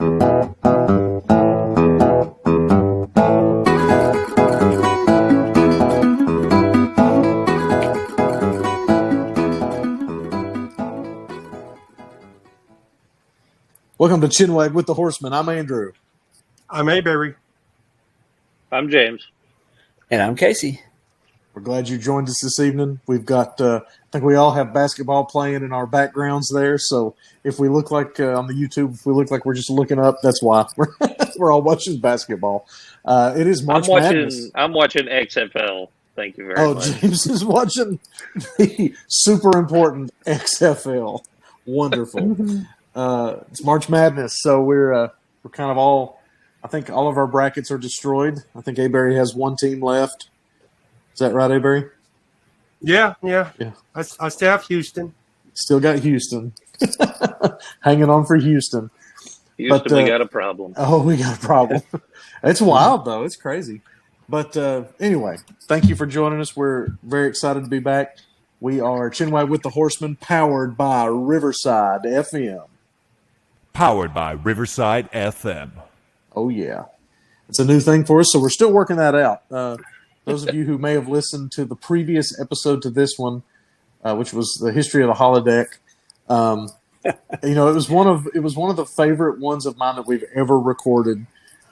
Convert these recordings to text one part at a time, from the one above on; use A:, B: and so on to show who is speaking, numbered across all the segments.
A: Welcome to Chinwag with the Horsemen. I'm Andrew.
B: I'm Mayberry.
C: I'm James.
D: And I'm Casey.
A: We're glad you joined us this evening. We've got, I think we all have basketball playing in our backgrounds there. So if we look like on the YouTube, if we look like we're just looking up, that's why we're all watching basketball. It is March Madness.
C: I'm watching XFL. Thank you very much.
A: Oh, James is watching the super important XFL. Wonderful. It's March Madness, so we're kind of all. I think all of our brackets are destroyed. I think Aberry has one team left. Is that right, Aberry?
B: Yeah. I still have Houston.
A: Still got Houston. Hanging on for Houston.
C: Houston, we got a problem.
A: Oh, we got a problem. It's wild, though. It's crazy. But anyway, thank you for joining us. We're very excited to be back. We are Chinwag with the Horsemen, powered by Riverside FM.
E: Powered by Riverside FM.
A: Oh, yeah. It's a new thing for us, so we're still working that out. Those of you who may have listened to the previous episode to this one, which was the history of the holodeck, it was one of the favorite ones of mine that we've ever recorded,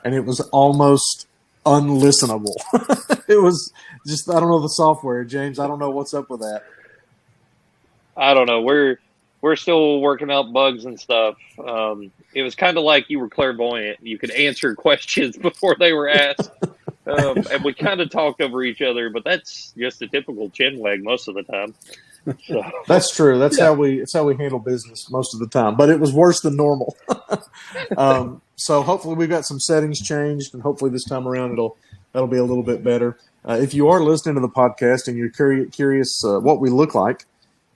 A: and it was almost unlistenable. It was just, I don't know the software, James. I don't know what's up with that.
C: I don't know. We're still working out bugs and stuff. It was kind of like you were clairvoyant. You could answer questions before they were asked. And we kind of talked over each other, but that's just a typical chinwag most of the time. So. That's
A: true. That's how we handle business most of the time. But it was worse than normal. So hopefully we've got some settings changed, and hopefully this time around that'll be a little bit better. If you are listening to the podcast and you're curious what we look like,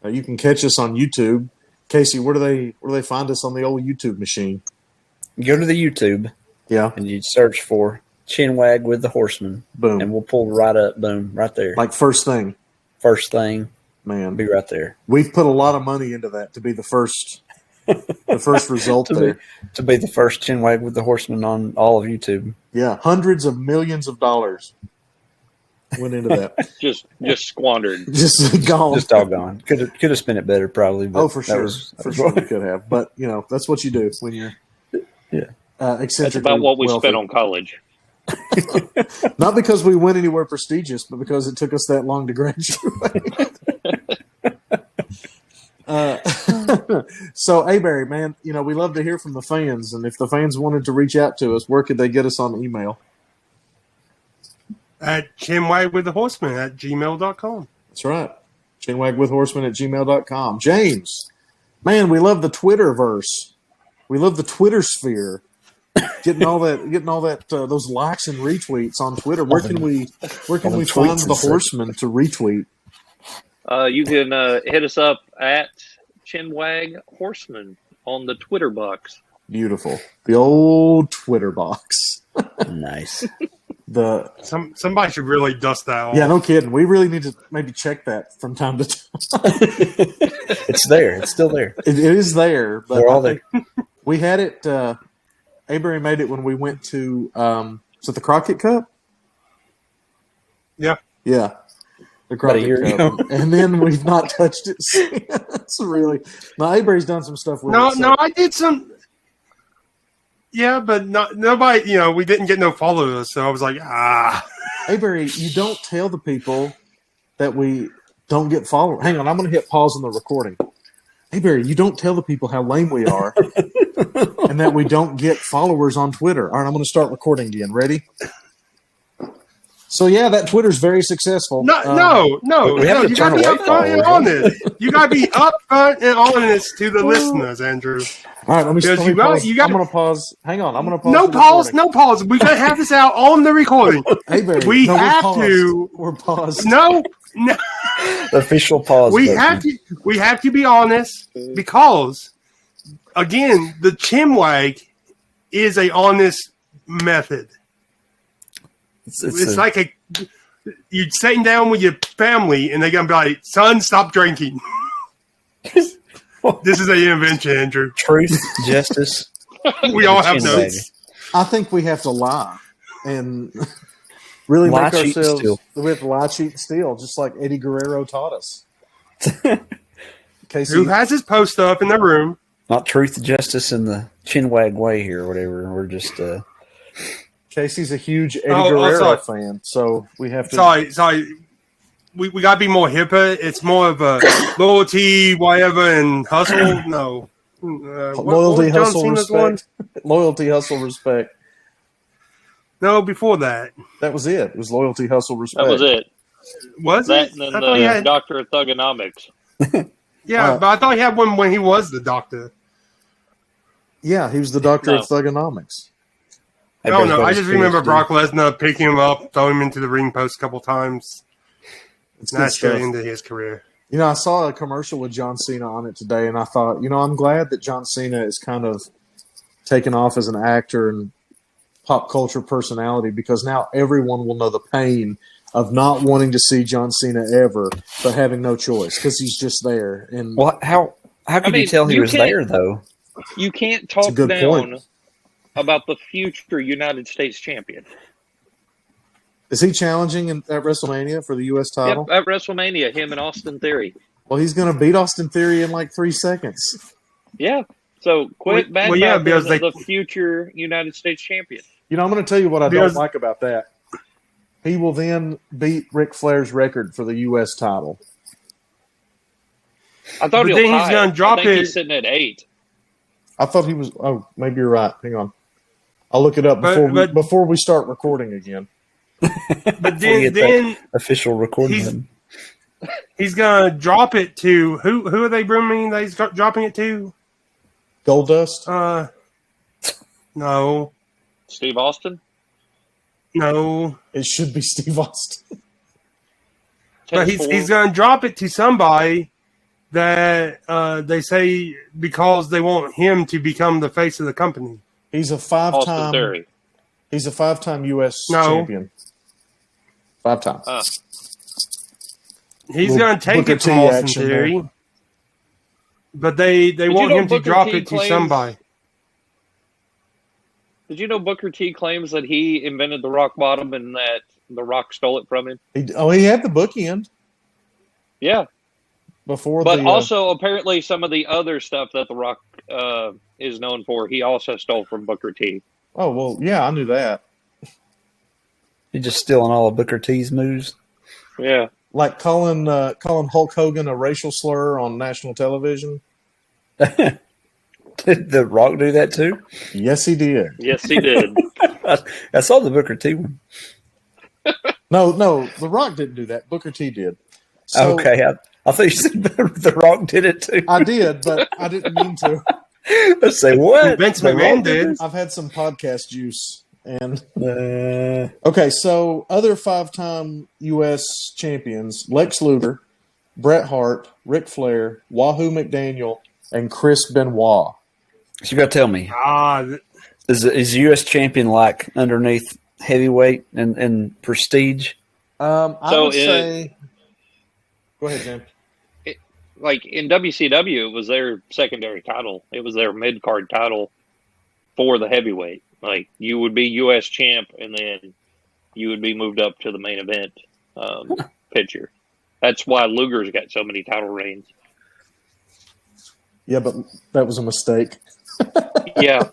A: you can catch us on YouTube. Casey, where do they find us on the old YouTube machine?
D: You go to the YouTube, and you search for Chinwag with the Horsemen.
A: Boom,
D: and we'll pull right up. Boom, right there.
A: Like first thing,
D: man, be right there.
A: We've put a lot of money into that to be the first result
D: to be the first Chinwag with the Horsemen on all of YouTube.
A: Yeah, hundreds of millions of dollars went into that.
C: just squandered.
A: Just gone.
D: Just all gone. Could have spent it better, probably. But
A: for sure. For sure we could have. But, that's what you do when you're eccentrically
C: That's about what we
A: wealthy.
C: spent on college.
A: Not because we went anywhere prestigious, but because it took us that long to graduate. So, Aberry, man, we love to hear from the fans. And if the fans wanted to reach out to us, where could they get us on email?
B: At chinwagwiththehorsemen@gmail.com.
A: That's right. Chinwagwithhorsemen@gmail.com. James, man, we love the Twitterverse. We love the Twitter sphere. Getting all that those likes and retweets on Twitter. Where can we find the Horsemen to retweet?
C: You can hit us up at Chinwag Horseman on the Twitter box.
A: Beautiful. The old Twitter box.
D: Nice.
B: Somebody should really dust that off.
A: Yeah, no kidding. We really need to maybe check that from time to time.
D: It's there. It's still there.
A: It is there. But
D: we're all there.
A: We had it. Aberry made it when we went to is it the Crockett Cup?
B: Yeah.
A: Yeah. The Crockett Cup. And then we've not touched it since. Really. Now, Aberry's done some stuff with it.
B: No, I did some. Yeah, but nobody, we didn't get no followers, so I was like,
A: Aberry, you don't tell the people that we don't get followers. Hang on, I'm going to hit pause on the recording. Aberry, you don't tell the people how lame we are and that we don't get followers on Twitter. All right, I'm going to start recording again. Ready? So, yeah, that Twitter's very successful.
B: No. You got to be upfront and honest. You got to be upfront and honest to the listeners, Andrew.
A: All right, let me pause. I'm going to pause. Hang on, I'm going to pause.
B: No pause. We got to have this out on the recording.
A: Hey, Barry,
B: we have to.
A: We're paused.
B: No.
D: Official pause.
B: We have to be honest because, again, the Chinwag is a honest method. It's like you're sitting down with your family and they're going to be like, son, stop drinking. This is an invention, Andrew.
D: Truth, justice,
B: We all have
D: Chinwag.
B: notes.
A: I think we have to lie and really
D: Lie,
A: make
D: cheat, and
A: ourselves.
D: steal.
A: We have to lie, cheat, and steal, just like Eddie Guerrero taught us. Casey,
B: Who has his poster up in the room?
D: Not truth, justice, and the Chinwag way here, or whatever. We're just
A: Casey's a huge Eddie
B: Oh,
A: Guerrero
B: sorry.
A: fan, so we have to.
B: Sorry. We got to be more hipper. It's more of a loyalty, whatever, and hustle. No.
A: Loyalty,
B: what was John
A: hustle,
B: Cena's one?
A: respect. Loyalty, hustle, respect.
B: No, before that.
A: That was it. It was loyalty, hustle, respect.
C: That was it.
B: Was
C: That
B: it?
C: and then
B: I thought he
C: the
B: had,
C: Doctor of Thugonomics.
B: yeah, but I thought he had one when he was the doctor.
A: Yeah, he was the doctor
C: No.
A: of thugonomics.
B: I don't know. I just remember Brock Lesnar picking him up, throwing him into the ring post a couple times.
A: It's good
B: That's the
A: stuff.
B: end of his career.
A: You know, I saw a commercial with John Cena on it today, and I thought, I'm glad that John Cena is kind of taken off as an actor and pop culture personality, because now everyone will know the pain of not wanting to see John Cena ever, but having no choice because he's just there. And
D: well, how could you tell he was there though?
C: You can't
A: a
C: talk
A: good
C: down
A: point.
C: about the future United States champion.
A: Is he challenging at WrestleMania for the U.S. title?
C: Yep, at WrestleMania, him and Austin Theory.
A: Well, he's going to beat Austin Theory in like 3 seconds.
C: Yeah. So quit
B: Well, yeah, because
C: the future United States champion.
A: I'm going to tell you what I
B: Because-
A: don't like about that. He will then beat Ric Flair's record for the U.S. title.
C: I thought
B: But
C: he'll
B: then he's
C: tie it.
B: gonna drop
C: I think
B: it.
C: He's sitting at 8.
A: I thought he was. Oh, maybe you're right. Hang on. I'll look it up
B: But-
A: before we start recording again.
B: But
D: We get
B: then
D: that official recording.
B: he's-
D: button.
B: he's going to drop it to who are they bringing? He's dropping it to?
A: Goldust.
B: No.
C: Steve Austin?
B: No.
A: It should be Steve Austin.
B: But he's going to drop it to somebody that they say because they want him to become the face of the company.
A: He's a
C: Austin
A: five-time.
C: Theory.
A: He's a 5-time U.S.
B: No.
A: champion. 5 times.
B: He's
A: Little
B: going to take
A: Booker
B: it from
A: T
B: Austin
A: action
B: Theory. But they
C: you
B: want
C: know
B: him to
C: Booker
B: drop
C: T
B: it to
C: claims-
B: somebody.
C: Did you know Booker T claims that he invented the rock bottom and that the Rock stole it from him?
A: He had the bookend
C: Yeah.
A: before
C: But
A: the.
C: also, apparently, some of the other stuff that the Rock is known for, he also stole from Booker T.
A: oh well, yeah, I knew that.
D: He's just stealing all of Booker T's moves.
C: Yeah.
A: Like calling Hulk Hogan a racial slur on national television.
D: Did The Rock do that too?
A: Yes, he did.
C: Yes, he did.
D: I saw the Booker T one.
A: No, The Rock didn't do that. Booker T did. So,
D: Okay, I thought you said The Rock did it too.
A: I did, but I didn't mean to.
D: Let's say what?
B: Vince
D: The
B: McMahon
D: Rock
B: did.
A: I've had some podcast juice. And
D: this?
A: okay, so other 5-time U.S. champions: Lex Luger, Bret Hart, Ric Flair, Wahoo McDaniel, and Chris Benoit.
D: So you got to tell me, is the U.S. champion like underneath heavyweight and prestige?
A: I
C: So
A: would say. Go ahead, Jim.
C: Like in WCW, it was their secondary title. It was their mid-card title for the heavyweight. Like, you would be U.S. champ, and then you would be moved up to the main event picture. That's why Luger's got so many title reigns.
A: Yeah, but that was a mistake.
C: Yeah,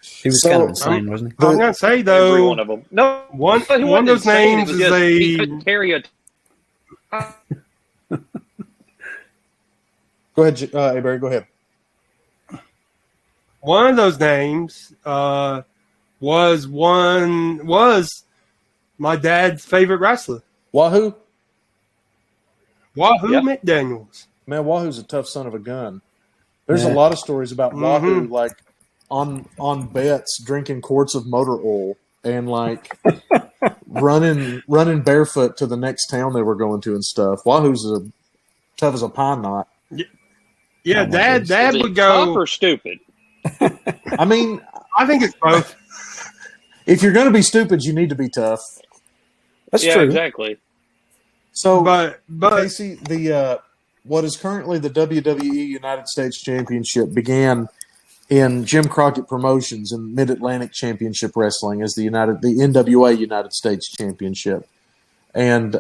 D: He was
A: So-
D: kind of insane, wasn't
B: I was going to say,
C: every
B: though,
C: one of them. No,
B: one
C: but he
B: of
C: wasn't
B: those
C: insane.
B: names
C: It was
B: is
C: just he
B: a
C: couldn't carry a.
A: Go ahead, Barry. Go ahead.
B: one of those names was my dad's favorite wrestler,
A: Wahoo.
B: Wahoo
C: Yeah.
B: McDaniels.
A: Man, Wahoo's a tough son of a gun. There's
D: Yeah.
A: a lot of stories about Wahoo,
B: Mhm.
A: like on bets, drinking quarts of motor oil and like running barefoot to the next town they were going to and stuff. Wahoo's tough as a pine knot.
B: Yeah,
A: Oh, my
B: dad
A: goodness.
B: dad
C: Is he
B: would
C: tough
B: go.
C: or stupid?
A: I mean,
B: I think it's both.
A: if you're going to be stupid, you need to be tough.
D: That's
C: Yeah,
D: true.
C: exactly.
A: So,
B: but
A: Casey, the what is currently the WWE United States Championship began in Jim Crockett Promotions and Mid Atlantic Championship Wrestling as the NWA United States Championship, and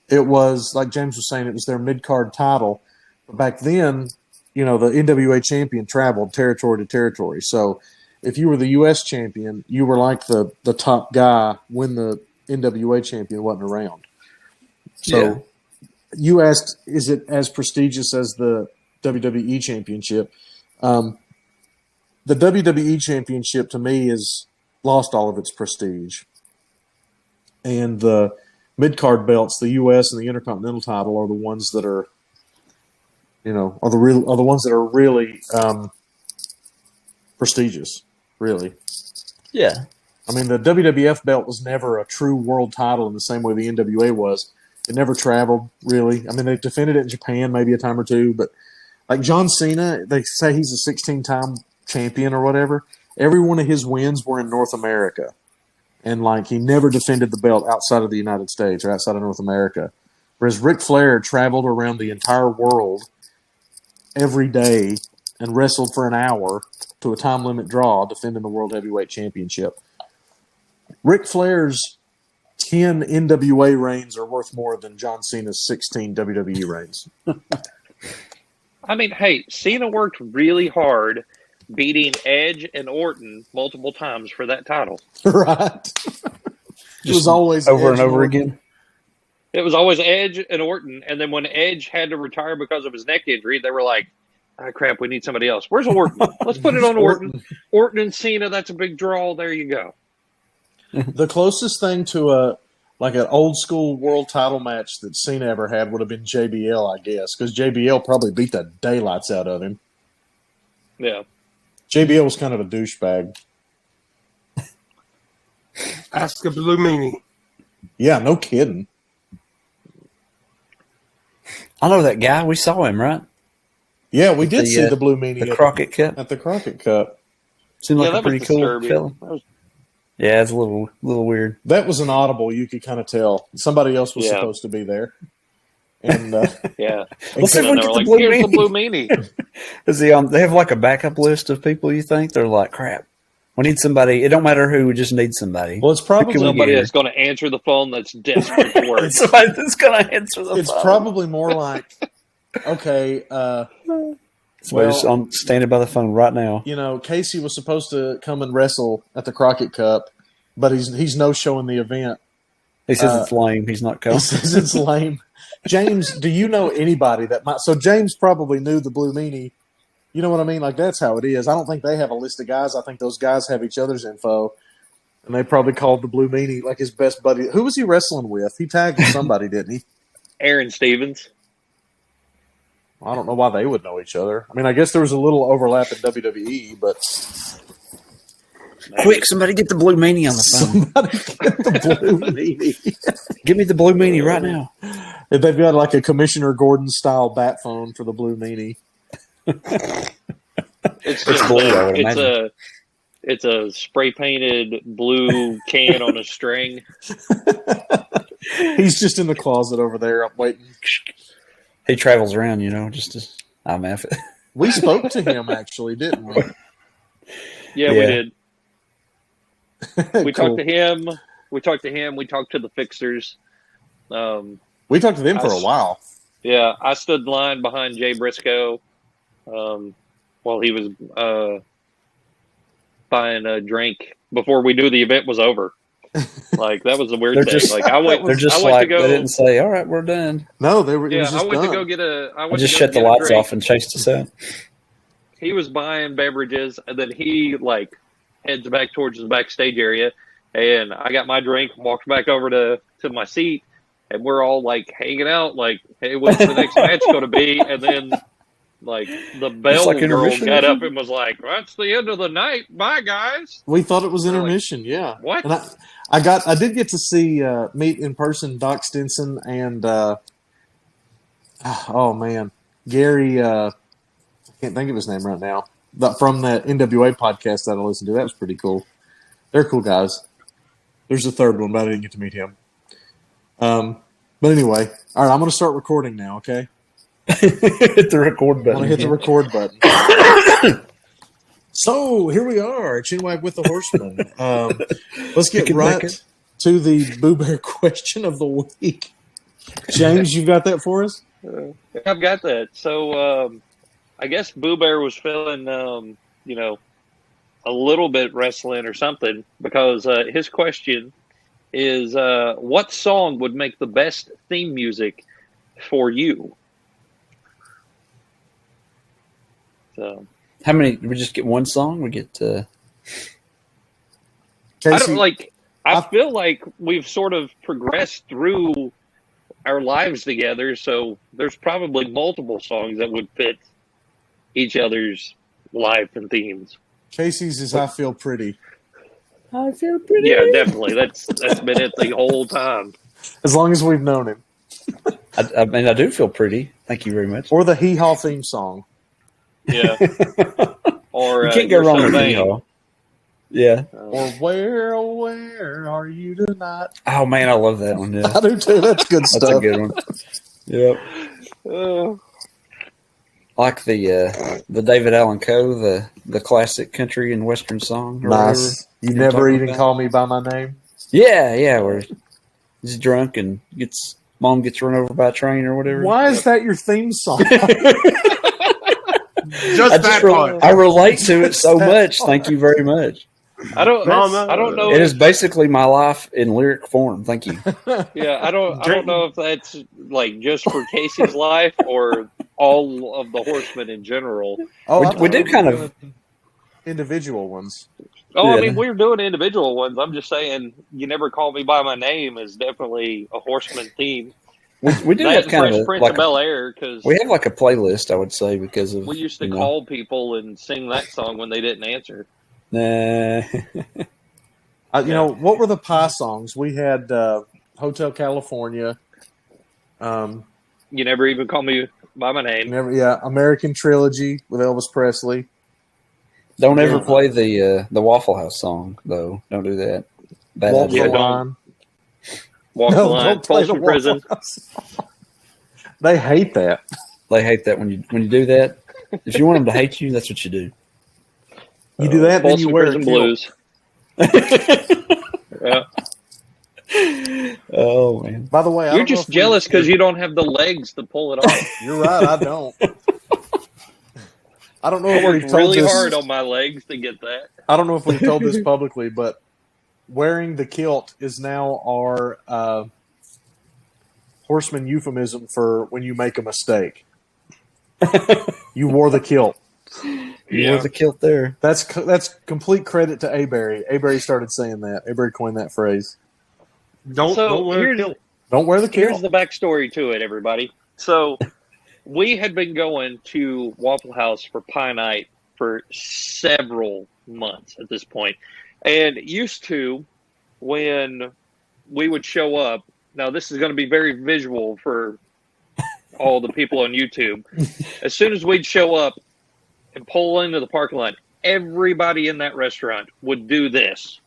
A: it was like James was saying, it was their mid card title. But back then, the NWA champion traveled territory to territory. So if you were the U.S. champion, you were like the top guy when the NWA champion wasn't around. So you asked, is it as prestigious as the WWE championship? The WWE championship to me has lost all of its prestige. And the mid-card belts, the U.S. and the Intercontinental title, are the ones that are, are the ones that are really prestigious, really.
D: Yeah.
A: I mean, the WWF belt was never a true world title in the same way the NWA was. It never traveled, really. I mean, they defended it in Japan maybe a time or two, but like John Cena, they say he's a 16-time champion or whatever. Every one of his wins were in North America. And, he never defended the belt outside of the United States or outside of North America. Whereas Ric Flair traveled around the entire world every day and wrestled for an hour to a time limit draw defending the World Heavyweight Championship. Ric Flair's 10 NWA reigns are worth more than John Cena's 16 WWE reigns.
C: I mean, hey, Cena worked really hard beating Edge and Orton multiple times for that title.
A: Right. It was always
D: over
A: Edge
D: and over again.
C: It was always Edge and Orton, and then when Edge had to retire because of his neck injury, they were like, "Oh crap, we need somebody else. Where's Orton? Let's put it on Orton. Orton and Cena, that's a big draw. There you go."
A: The closest thing to an old school world title match that Cena ever had would have been JBL, I guess, because JBL probably beat the daylights out of him.
C: Yeah.
A: JBL was kind of a douchebag.
B: Ask a Blue Meanie.
A: Yeah, no kidding.
D: I know that guy. We saw him, right?
A: Yeah, we did see the Blue Meanie
D: the Crockett Cup.
A: At the Crockett Cup.
D: Seemed like a pretty cool fella. Yeah, it's a little weird.
A: That was an audible. You could kind of tell somebody else was supposed to be there. And
C: yeah,
D: let's see if we get the Blue Meanie. Is he on? They have like a backup list of people. You think they're like, crap, we need somebody. It don't matter who. We just need somebody.
A: Well, it's probably
C: somebody that's going to answer the phone. That's desperate for work.
D: Somebody that's going to answer the phone.
A: It's probably more like, okay.
D: Somebody's standing by the phone right now.
A: Casey was supposed to come and wrestle at the Crockett Cup, but he's no showing the event.
D: He says it's lame. He's not coming.
A: He says it's lame. James, do you know anybody that might? So James probably knew the Blue Meanie. You know what I mean? Like, that's how it is. I don't think they have a list of guys. I think those guys have each other's info, and they probably called the Blue Meanie like his best buddy. Who was he wrestling with? He tagged with somebody, didn't he?
C: Aaron Stevens.
A: I don't know why they would know each other. I mean, I guess there was a little overlap in WWE, but...
D: Quick, somebody get the Blue Meanie on the phone.
A: Somebody get the Blue Meanie.
D: Give me the Blue Meanie right now.
A: If they've got like a Commissioner Gordon-style bat phone for the Blue Meanie.
C: It's a spray-painted blue can on a string.
A: He's just in the closet over there. I'm waiting.
D: He travels around, I'm at it.
A: We spoke to him, actually, didn't we?
C: Yeah, we did. We talked to him. We talked to the Fixers.
A: We talked to them for a while.
C: Yeah, I stood in line behind Jay Briscoe while he was buying a drink before we knew the event was over. Like, that was a weird thing. Like,
D: they're just they didn't say, "All right, we're done."
A: No, they were.
C: Yeah, I went to go get a. I
D: just shut the lights off and chased us out.
C: He was buying beverages, and then he heads back towards the backstage area, and I got my drink, walked back over to my seat, and we're all hanging out, hey, what's the next match going to be? And then the bell girl got up and was like, "That's the end of the night. Bye, guys."
A: We thought it was intermission. Yeah.
C: What?
A: And I did get to see meet in person Doc Stinson and Gary. I can't think of his name right now. From that NWA podcast that I listened to. That was pretty cool. They're cool guys. There's a third one, but I didn't get to meet him. But anyway, all right, I'm going to start recording now, okay?
D: Hit the record button.
A: I'm going to hit the record button. So here we are, Chinwag with the Horsemen. Let's get right to the Boo Bear question of the week. James, you got that for us?
C: I've got that. So I guess Boo Bear was feeling, a little bit wrestling or something, because his question is, what song would make the best theme music for you? So,
D: how many? We just get one song. We get.
A: Casey,
C: I feel like we've sort of progressed through our lives together, so there's probably multiple songs that would fit each other's life and themes.
A: Casey's is "I Feel Pretty."
D: I feel pretty.
C: Yeah, definitely. That's been it the whole time.
A: As long as we've known him.
D: I mean, I do feel pretty. Thank you very much.
A: Or the Hee Haw theme song.
C: Yeah. Or
D: you can't go wrong with Hee Haw. Yeah.
A: Or where are you tonight?
D: Oh man, I love that one. Yeah.
A: I do too. That's good stuff.
D: That's a good one. Yep. Like the David Allan Coe, the classic country and western song.
A: Nice. You never even call me by my name.
D: Yeah. Where he's drunk and mom gets run over by a train or whatever.
A: Why is that your theme song?
D: I relate to it so much. Thank you very much.
C: I don't know.
D: It is basically my life in lyric form. Thank you.
C: Yeah, I don't know if that's like just for Casey's life or all of the Horsemen in general.
A: Oh,
D: we do kind of
A: individual ones.
C: Oh, yeah. I mean, we're doing individual ones. I'm just saying, "You Never Call Me by My Name" is definitely a Horseman theme.
D: We do have kind of
C: Prince of Bel-Air, because
D: we have like a playlist, I would say, because of
C: we used to call people and sing that song when they didn't answer.
D: Nah.
A: What were the pie songs? We had Hotel California.
C: You Never Even Call Me by My Name.
A: American Trilogy with Elvis Presley.
D: Don't ever play the Waffle House song, though. Don't do that.
A: Walk the Line.
C: Walk the Line. Folsom Prison.
A: They hate that.
D: They hate that when you do that. If you want them to hate you, that's what you do.
A: You do that, then you wear
C: Prison Blues. Yeah.
D: Oh man!
A: By the way,
C: you're just jealous because you don't have the legs to pull it off.
A: You're right. I don't. I don't know if we've told
C: really
A: this.
C: Hard on my legs to get that.
A: I don't know if we've told this publicly, but wearing the kilt is now our Horseman euphemism for when you make a mistake. You wore the kilt.
D: You wore the kilt there.
A: That's complete credit to Aberry. Aberry started saying that. Aberry coined that phrase.
B: Don't wear the kilt.
A: Don't wear the kilt.
C: Here's the backstory to it, everybody. So we had been going to Waffle House for Pie Night for several months at this point. And used to, when we would show up, now this is going to be very visual for all the people on YouTube. As soon as we'd show up and pull into the parking lot, everybody in that restaurant would do this.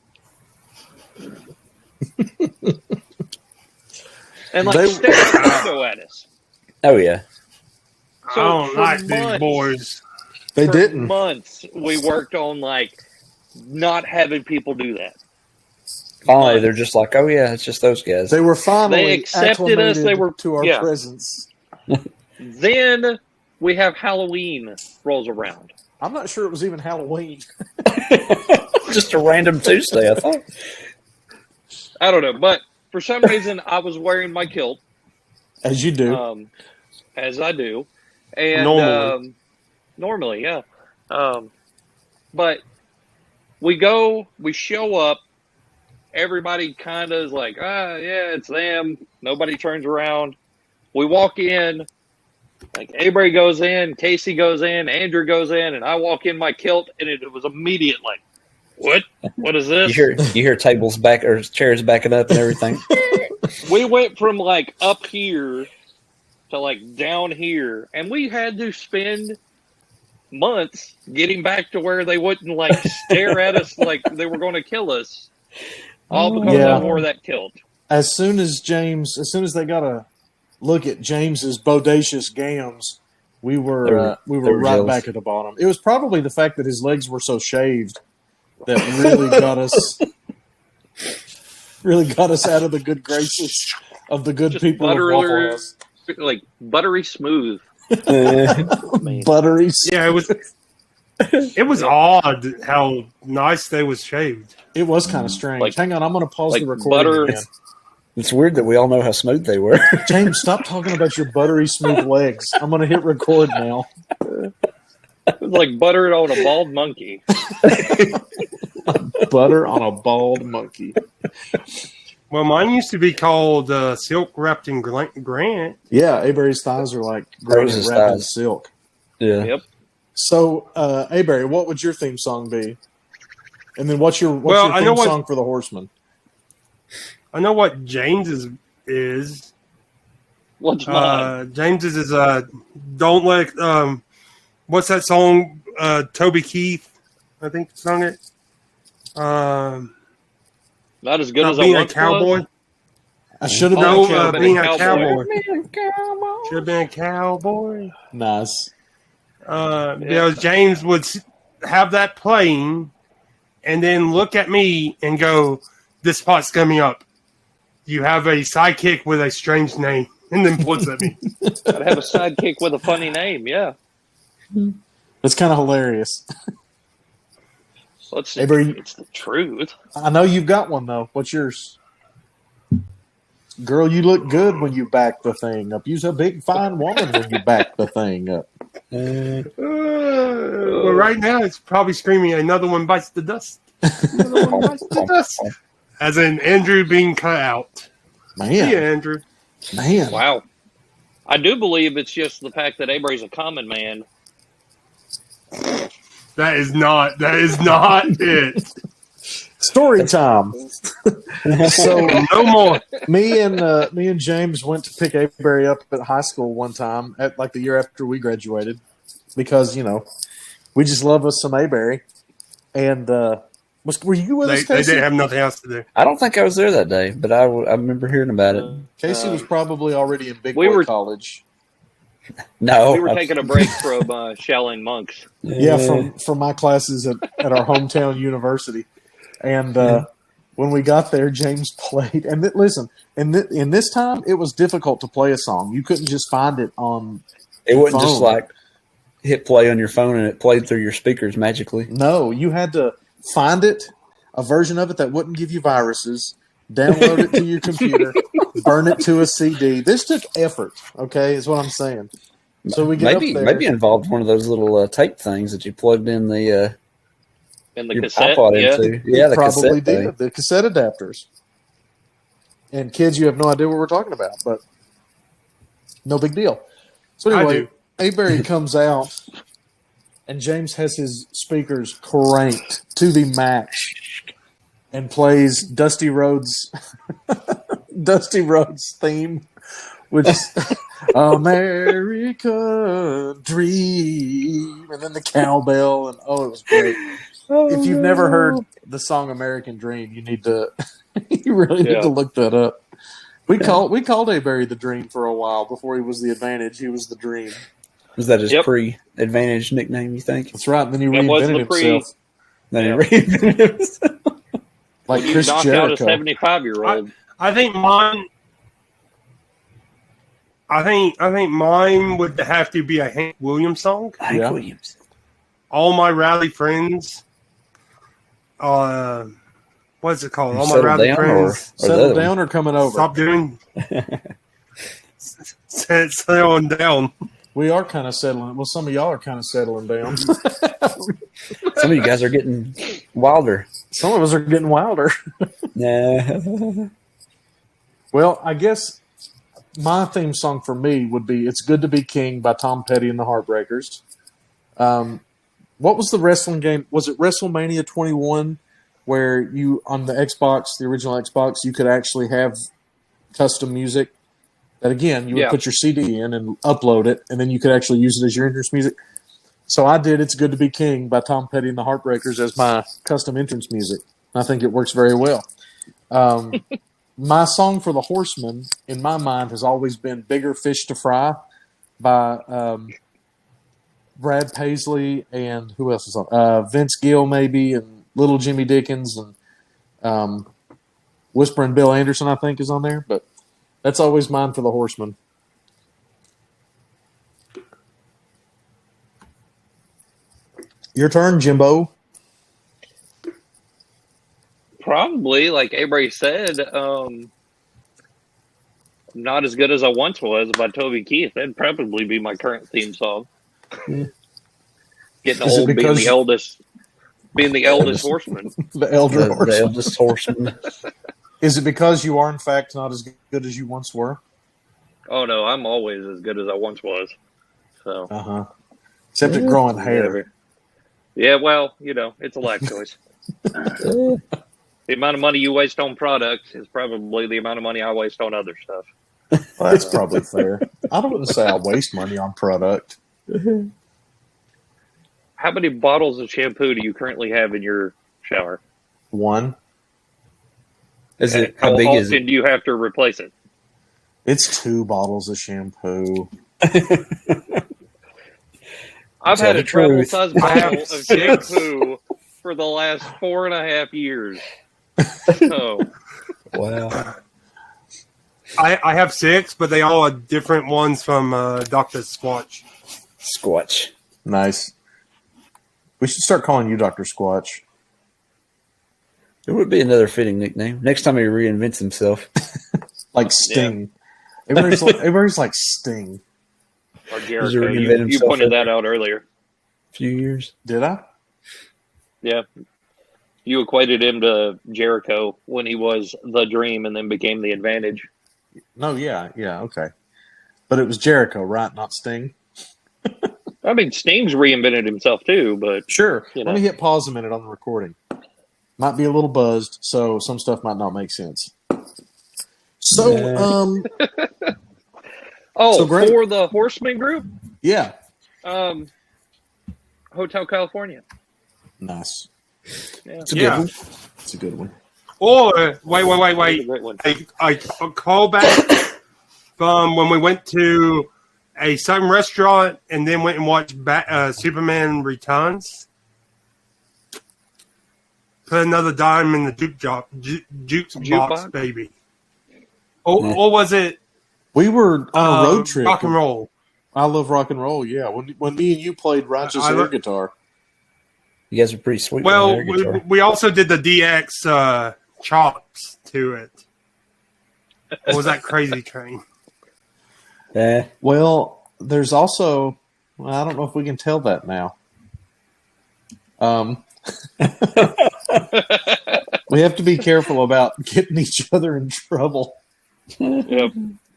C: And stare at us.
D: Oh yeah.
C: So
B: I don't like these boys.
A: They
C: for
A: didn't.
C: Months we worked on not having people do that.
D: Finally, they're just like, oh yeah, it's just those guys.
A: They were finally
C: They accepted us. They were
A: to our presence.
C: Then we have Halloween rolls around.
A: I'm not sure it was even Halloween.
D: Just a random Tuesday, I thought.
C: I don't know, but for some reason I was wearing my kilt.
A: As you do.
C: As I do. And normally, yeah. But we show up, everybody kind of is like, yeah, it's them. Nobody turns around. We walk in, Avery goes in, Casey goes in, Andrew goes in, and I walk in my kilt, and it was immediate, what? What is this?
D: You hear tables back or chairs backing up and everything.
C: We went from up here to down here, and we had to spend months getting back to where they wouldn't stare at us like they were going to kill us, all because I wore that kilt.
A: As soon as they got a look at James's bodacious gams, we were
D: they were
A: right
D: jealous.
A: back at the bottom. It was probably the fact that his legs were so shaved that really got us out of the good graces of the good
C: Just
A: people of Waffle House.
C: like buttery smooth.
A: Buttery.
B: Yeah, it was odd how nice they was shaved.
A: It was kind of strange.
C: Like-
A: Hang on, I'm going to pause
C: like
A: the recording
C: butter.
A: again.
D: It's weird that we all know how smooth they were.
A: James, stop talking about your buttery smooth legs. I'm going to hit record now.
C: It was like butter on a bald monkey.
A: Butter on a bald monkey.
B: Well, mine used to be called Silk Wrapped in Grant.
A: Yeah, Avery's thighs are like
D: Those his
A: wrapped in
D: thighs.
A: silk.
D: Yeah.
C: Yep.
A: So, Avery, what would your theme song be? And then what's your
B: I know
A: theme
B: what-
A: song for the Horsemen?
B: I know what James's is.
C: What's mine?
B: James's is Don't Let what's that song? Toby Keith, I think sung it.
C: Not as good
B: Not
C: as I
B: being a
C: once
B: cowboy.
C: was.
A: I should have
B: No,
A: been a cowboy.
B: being a cowboy. Should have been a cowboy.
A: Nice.
B: Because James would have that playing, and then look at me and go, "This spot's coming up. You have a sidekick with a strange name," and then points at me.
C: I'd have a sidekick with a funny name. Yeah.
A: That's kind of hilarious.
C: It's
A: Avery,
C: the truth.
A: I know you've got one, though. What's yours? Girl, you look good when you back the thing up. You's a big, fine woman when you back the thing up.
B: Well, right now it's probably screaming, "Another one bites the dust." Another one bites the dust. As in Andrew being cut out.
A: Man.
B: Yeah, Andrew.
A: Man.
C: Wow. I do believe it's just the fact that Avery's a common man.
B: That is not it.
A: Story time. So
B: No more.
A: me and James went to pick Avery up at high school one time, at like the year after we graduated, because we just love us some Avery. And were you with us,
B: They
A: Casey?
B: didn't have nothing else to do.
D: I don't think I was there that day, but I remember hearing about it.
A: Casey was probably already in Big
C: we
A: Boy
C: were-
A: college.
D: No.
C: We were taking a break from Shaolin monks.
A: Yeah, from my classes at our hometown university. And when we got there, James played. And listen, in this time, it was difficult to play a song. You couldn't just find it on.
D: It wasn't just
A: phone.
D: like hit play on your phone and it played through your speakers magically.
A: No, you had to find it, a version of it that wouldn't give you viruses, download it to your computer, burn it to a CD. This took effort, okay, is what I'm saying. So we get up there.
D: Maybe involved one of those little tape things that you plugged in the
C: In the
D: your
C: cassette,
D: iPod
C: yeah.
D: into. Yeah, the
A: probably
D: cassette
A: did.
D: thing.
A: The cassette adapters. And kids, you have no idea what we're talking about, but no big deal. So
B: I
A: anyway,
B: do.
A: Avery comes out, and James has his speakers cranked to the max and plays Dusty Rhodes' theme, which is America Dream, and then the cowbell, and it was great. If you've never heard the song American Dream, you need to you really need to look that up. We called Avery the Dream for a while before he was the Advantage. He was the Dream.
D: Was that his
C: Yep.
D: pre-advantage nickname, you think?
A: That's right. And then he
C: That was
A: reinvented
C: the pre-
A: himself
D: Then he
C: Yeah.
D: reinvented himself.
A: like
C: You
A: Chris
C: knock out a
A: Jericho.
C: 75-year-old.
B: I think mine. I think mine would have to be a Hank Williams song.
D: Hank
A: Yeah.
D: Williams.
B: All my rally friends. What's it called? All my
D: Settle
B: rally
D: down,
B: friends.
D: or
A: Settle
D: that
A: down or coming over.
B: Stop doing. Settling down.
A: We are kind of settling. Well, some of y'all are kind of settling down.
D: Some of you guys are getting wilder.
A: Some of us are getting wilder.
D: Nah.
A: Well, I guess my theme song for me would be "It's Good to Be King" by Tom Petty and the Heartbreakers. What was the wrestling game? Was it WrestleMania 21, where you on the Xbox, the original Xbox, you could actually have custom music? That again, you would put your CD in and upload it, and then you could actually use it as your entrance music. So I did "It's Good to Be King" by Tom Petty and the Heartbreakers as my custom entrance music. I think it works very well. My song for the Horsemen, in my mind, has always been "Bigger Fish to Fry" by Brad Paisley and who else is on? Vince Gill maybe, and Little Jimmy Dickens, and Whispering Bill Anderson I think is on there. But that's always mine for the Horsemen. Your turn, Jimbo.
C: Probably, like Avery said, not as good as I once was by Toby Keith. That'd probably be my current theme song.
A: Yeah.
C: Getting
A: Is it
C: old, being the eldest horseman.
A: The elder
D: The
A: horseman.
D: eldest horseman.
A: Is it because you are in fact not as good as you once were?
C: Oh no, I'm always as good as I once was. So
A: Except at growing hair.
C: Yeah, well, it's a life choice. The amount of money you waste on products is probably the amount of money I waste on other stuff.
A: Well, that's probably fair. I don't want to say I waste money on product.
C: How many bottles of shampoo do you currently have in your shower?
A: One.
D: Is it
C: How
D: how big
C: often
D: is it?
C: do you have to replace it?
A: It's 2 bottles of shampoo.
C: I've
D: Tell
C: had
D: the
C: a travel
D: truth.
C: size bottle of shampoo for the last 4.5 years. So
D: Wow.
B: I have 6, but they all are different ones from Dr. Squatch.
D: Squatch.
A: Nice. We should start calling you Dr. Squatch.
D: It would be another fitting nickname. Next time he reinvents himself.
A: Like Sting. Everybody's like Sting.
C: or
D: Does he
C: Jericho,
D: reinvent
C: you
D: himself
C: pointed
D: every
C: that out earlier.
D: few years.
A: Did I?
C: Yeah. You equated him to Jericho when he was the Dream and then became the Advantage.
A: No, yeah, okay. But it was Jericho, right? Not Sting?
C: I mean, Sting's reinvented himself too, but
A: Sure.
C: You
A: Let
C: know.
A: me hit pause a minute on the recording. Might be a little buzzed, so some stuff might not make sense. So,
D: Yeah.
C: so
A: great.
C: for the Horseman group,
A: Yeah.
C: Hotel California.
A: Nice.
C: Yeah,
D: It's a good one.
A: It's a good one.
B: Or
C: That's a
B: wait.
C: great one.
B: A callback from when we went to a certain restaurant and then went and watched Superman Returns. Put another dime in the jukebox, baby. Or was it
A: We were on a road trip.
B: rock and roll?
A: I love rock and roll, yeah. When me and you played Righteous
B: I
A: Air
B: love-
A: Guitar.
D: You guys are pretty sweet.
B: Well,
D: with that guitar.
B: we also did the DX chops to it. Or was that Crazy Train?
D: Yeah.
A: Well, there's also, I don't know if we can tell that now. We have to be careful about getting each other in trouble.
C: Yep.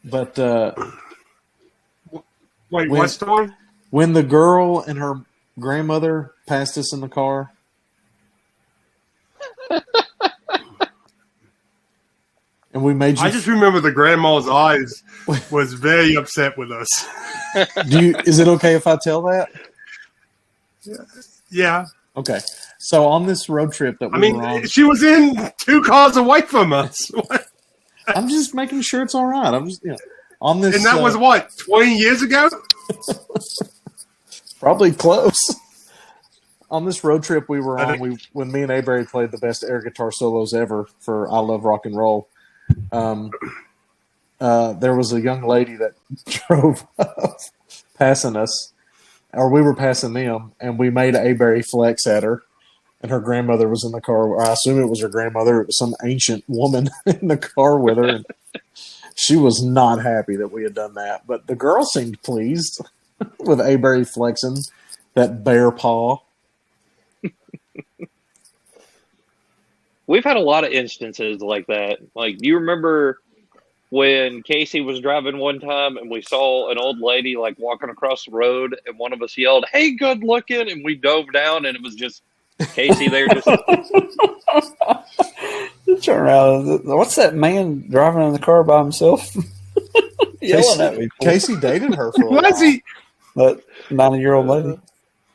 A: But
B: Wait,
A: When-
B: what story?
A: when the girl and her grandmother passed us in the car, and we made you.
B: I just remember the grandma's eyes was very upset with us.
A: Is it okay if I tell that?
B: Yeah.
A: Okay. So on this road trip that we were on,
B: she was in 2 cars away from us.
A: I'm just making sure it's all right. I'm just, on this,
B: And that was what, 20 years ago?
A: probably close. On this road trip we were on, when me and Avery played the best air guitar solos ever for I Love Rock and Roll, there was a young lady that drove up passing us, or we were passing them, and we made Avery flex at her, and her grandmother was in the car. I assume it was her grandmother. It was some ancient woman in the car with her, and she was not happy that we had done that. But the girl seemed pleased with Avery flexing that bear paw.
C: We've had a lot of instances like that. Like, do you remember when Casey was driving one time and we saw an old lady like walking across the road and one of us yelled, "Hey, good looking," and we dove down and it was just Casey there just
D: Turn around. What's that man driving in the car by himself? Yelling at me.
A: Casey dated her for a while.
B: Was he?
D: That 90-year-old lady.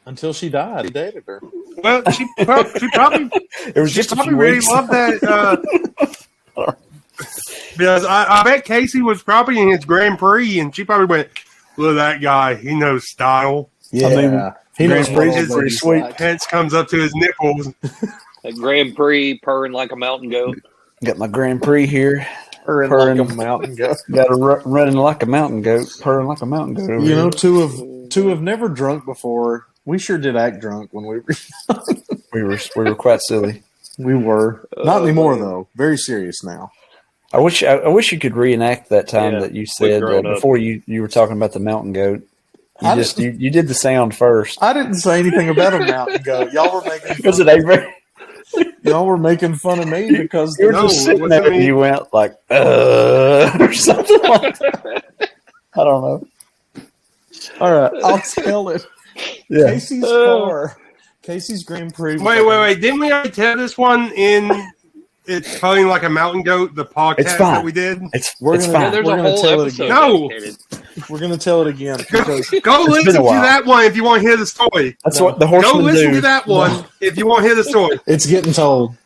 A: Until she died. He dated her.
B: Well, she probably
D: It was just a few
B: really
D: weeks.
B: loved that. Because I bet Casey was probably in his Grand Prix, and she probably went, "Look at that guy. He knows style."
A: Yeah,
D: I mean,
A: he knows
D: Grand
A: what
D: Prix
A: old
D: is pretty
A: ladies
D: sweet.
A: like.
B: Pants comes up to his nipples.
C: A Grand Prix purring like a mountain goat.
D: Got my Grand Prix here.
A: Purring
D: Purring.
A: like a mountain goat.
D: Got a running like a mountain goat, purring like a mountain goat. Over
A: You know,
D: here.
A: two have never drunk before. We sure did act drunk when we were.
D: we were quite silly.
A: We were not anymore
C: man.
A: though. Very serious now.
D: I wish you could reenact that time
C: Yeah,
D: that you
C: we've
D: said
C: grown up.
D: before you were talking about the mountain goat.
A: I
D: You did the sound first.
A: I didn't say anything about a mountain goat. Y'all were making
D: Was
A: fun,
D: it Avery?
A: y'all were making fun of me because
D: You were
B: No,
D: just sitting
B: it
D: there
B: wasn't
D: and
B: me.
D: you went like, or something like that. I don't know.
A: all right, I'll tell it.
D: Yeah.
A: Casey's car, Casey's Grand Prix. was like
B: Wait. Didn't we already tell this one in It's Pulling Like a Mountain Goat, the
D: It's
B: podcast
D: fine.
B: that we did?
D: It's
A: We're
D: it's
A: gonna-
C: Yeah,
D: fine.
C: there's
A: We're
C: a
A: gonna
C: whole
A: tell it
C: episode.
B: again. No.
C: dedicated.
A: We're going to tell it again because
B: Go
D: been
B: listen
D: a
B: to
D: while.
B: that one if you want to hear the story.
D: That's what the
B: Go
D: horsemen
B: listen
D: do.
B: to that one if you want to hear the story.
A: it's getting told.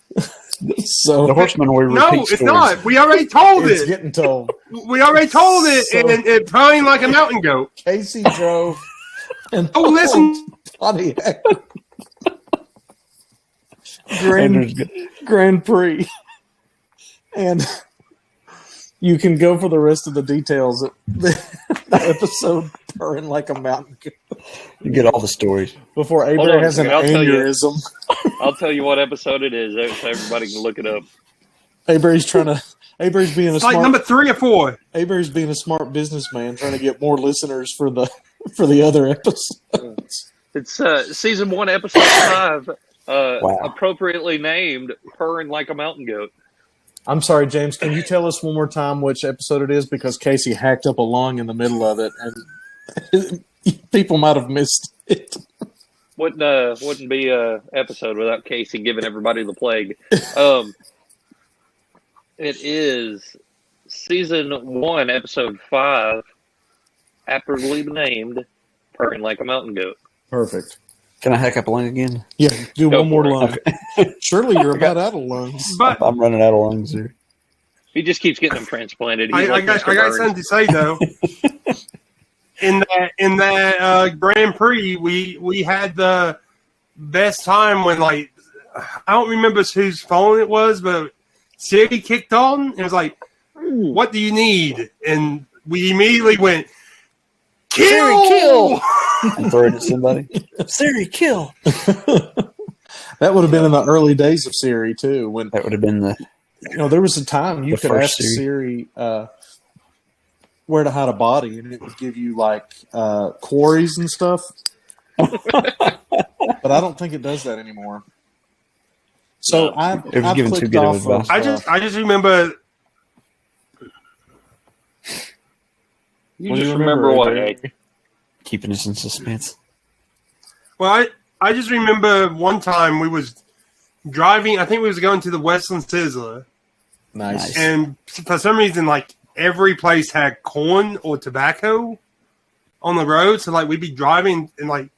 A: So
D: The horsemen will repeat
B: No,
D: stories.
B: it's not. We already told
A: it's
B: it.
A: getting told.
B: We already told it,
A: So-
B: and it Pulling Like a Mountain Goat.
A: Casey drove and
B: Oh, listen.
A: Pontiac
D: Andrew's good.
A: Grand Prix, and you can go for the rest of the details. The episode purring like a mountain goat
D: You get all the stories.
A: before
C: Hold
A: Abraham
C: on a
A: has an
C: second, I'll tell you.
A: aneurysm.
C: I'll tell you what episode it is so everybody can look it up.
A: Avery's being a
B: It's like
A: smart.
B: number 3 or 4.
A: Avery's being a smart businessman, trying to get more listeners for the other episodes.
C: It's season 1, episode 5,
D: Wow.
C: appropriately named "Purring Like a Mountain Goat."
A: I'm sorry, James. Can you tell us one more time which episode it is? Because Casey hacked up a lung in the middle of it, and people might have missed it.
C: Wouldn't be a episode without Casey giving everybody the plague. It is season 1, episode 5, aptly named "Purring Like a Mountain Goat."
A: Perfect.
D: Can I hack up a lung again?
A: Yeah, do
C: Go
A: one more
C: for it.
A: lung. Surely you're about out of lungs.
B: But
D: I'm running out of lungs here.
C: He just keeps getting them transplanted. He's
B: I
C: like
B: got
C: Mr. Burns.
B: something to say though. in that Grand Prix, we had the best time when I don't remember whose phone it was, but Siri kicked on and was like, "What do you need?" And we immediately went, "Kill!"
D: Siri, kill! And throw it at somebody. Siri, kill!
A: That would have been in the early days of Siri too. When
D: That would have been the
A: there was a time you
D: The
A: could
D: first
A: ask Siri where to hide a body, and it would give you like quarries and stuff. But I don't think it does that anymore. So I've
D: It was given too
A: clicked
D: good of
A: off
D: advice.
B: I just remember.
C: You
A: What do
C: just
A: you
C: remember what?
A: Avery?
D: keeping us in suspense.
B: Well, I just remember one time we was driving. I think we was going to the Westland Sizzler,
A: Nice.
B: and for some reason, like every place had corn or tobacco on the road. So like we'd be driving, and like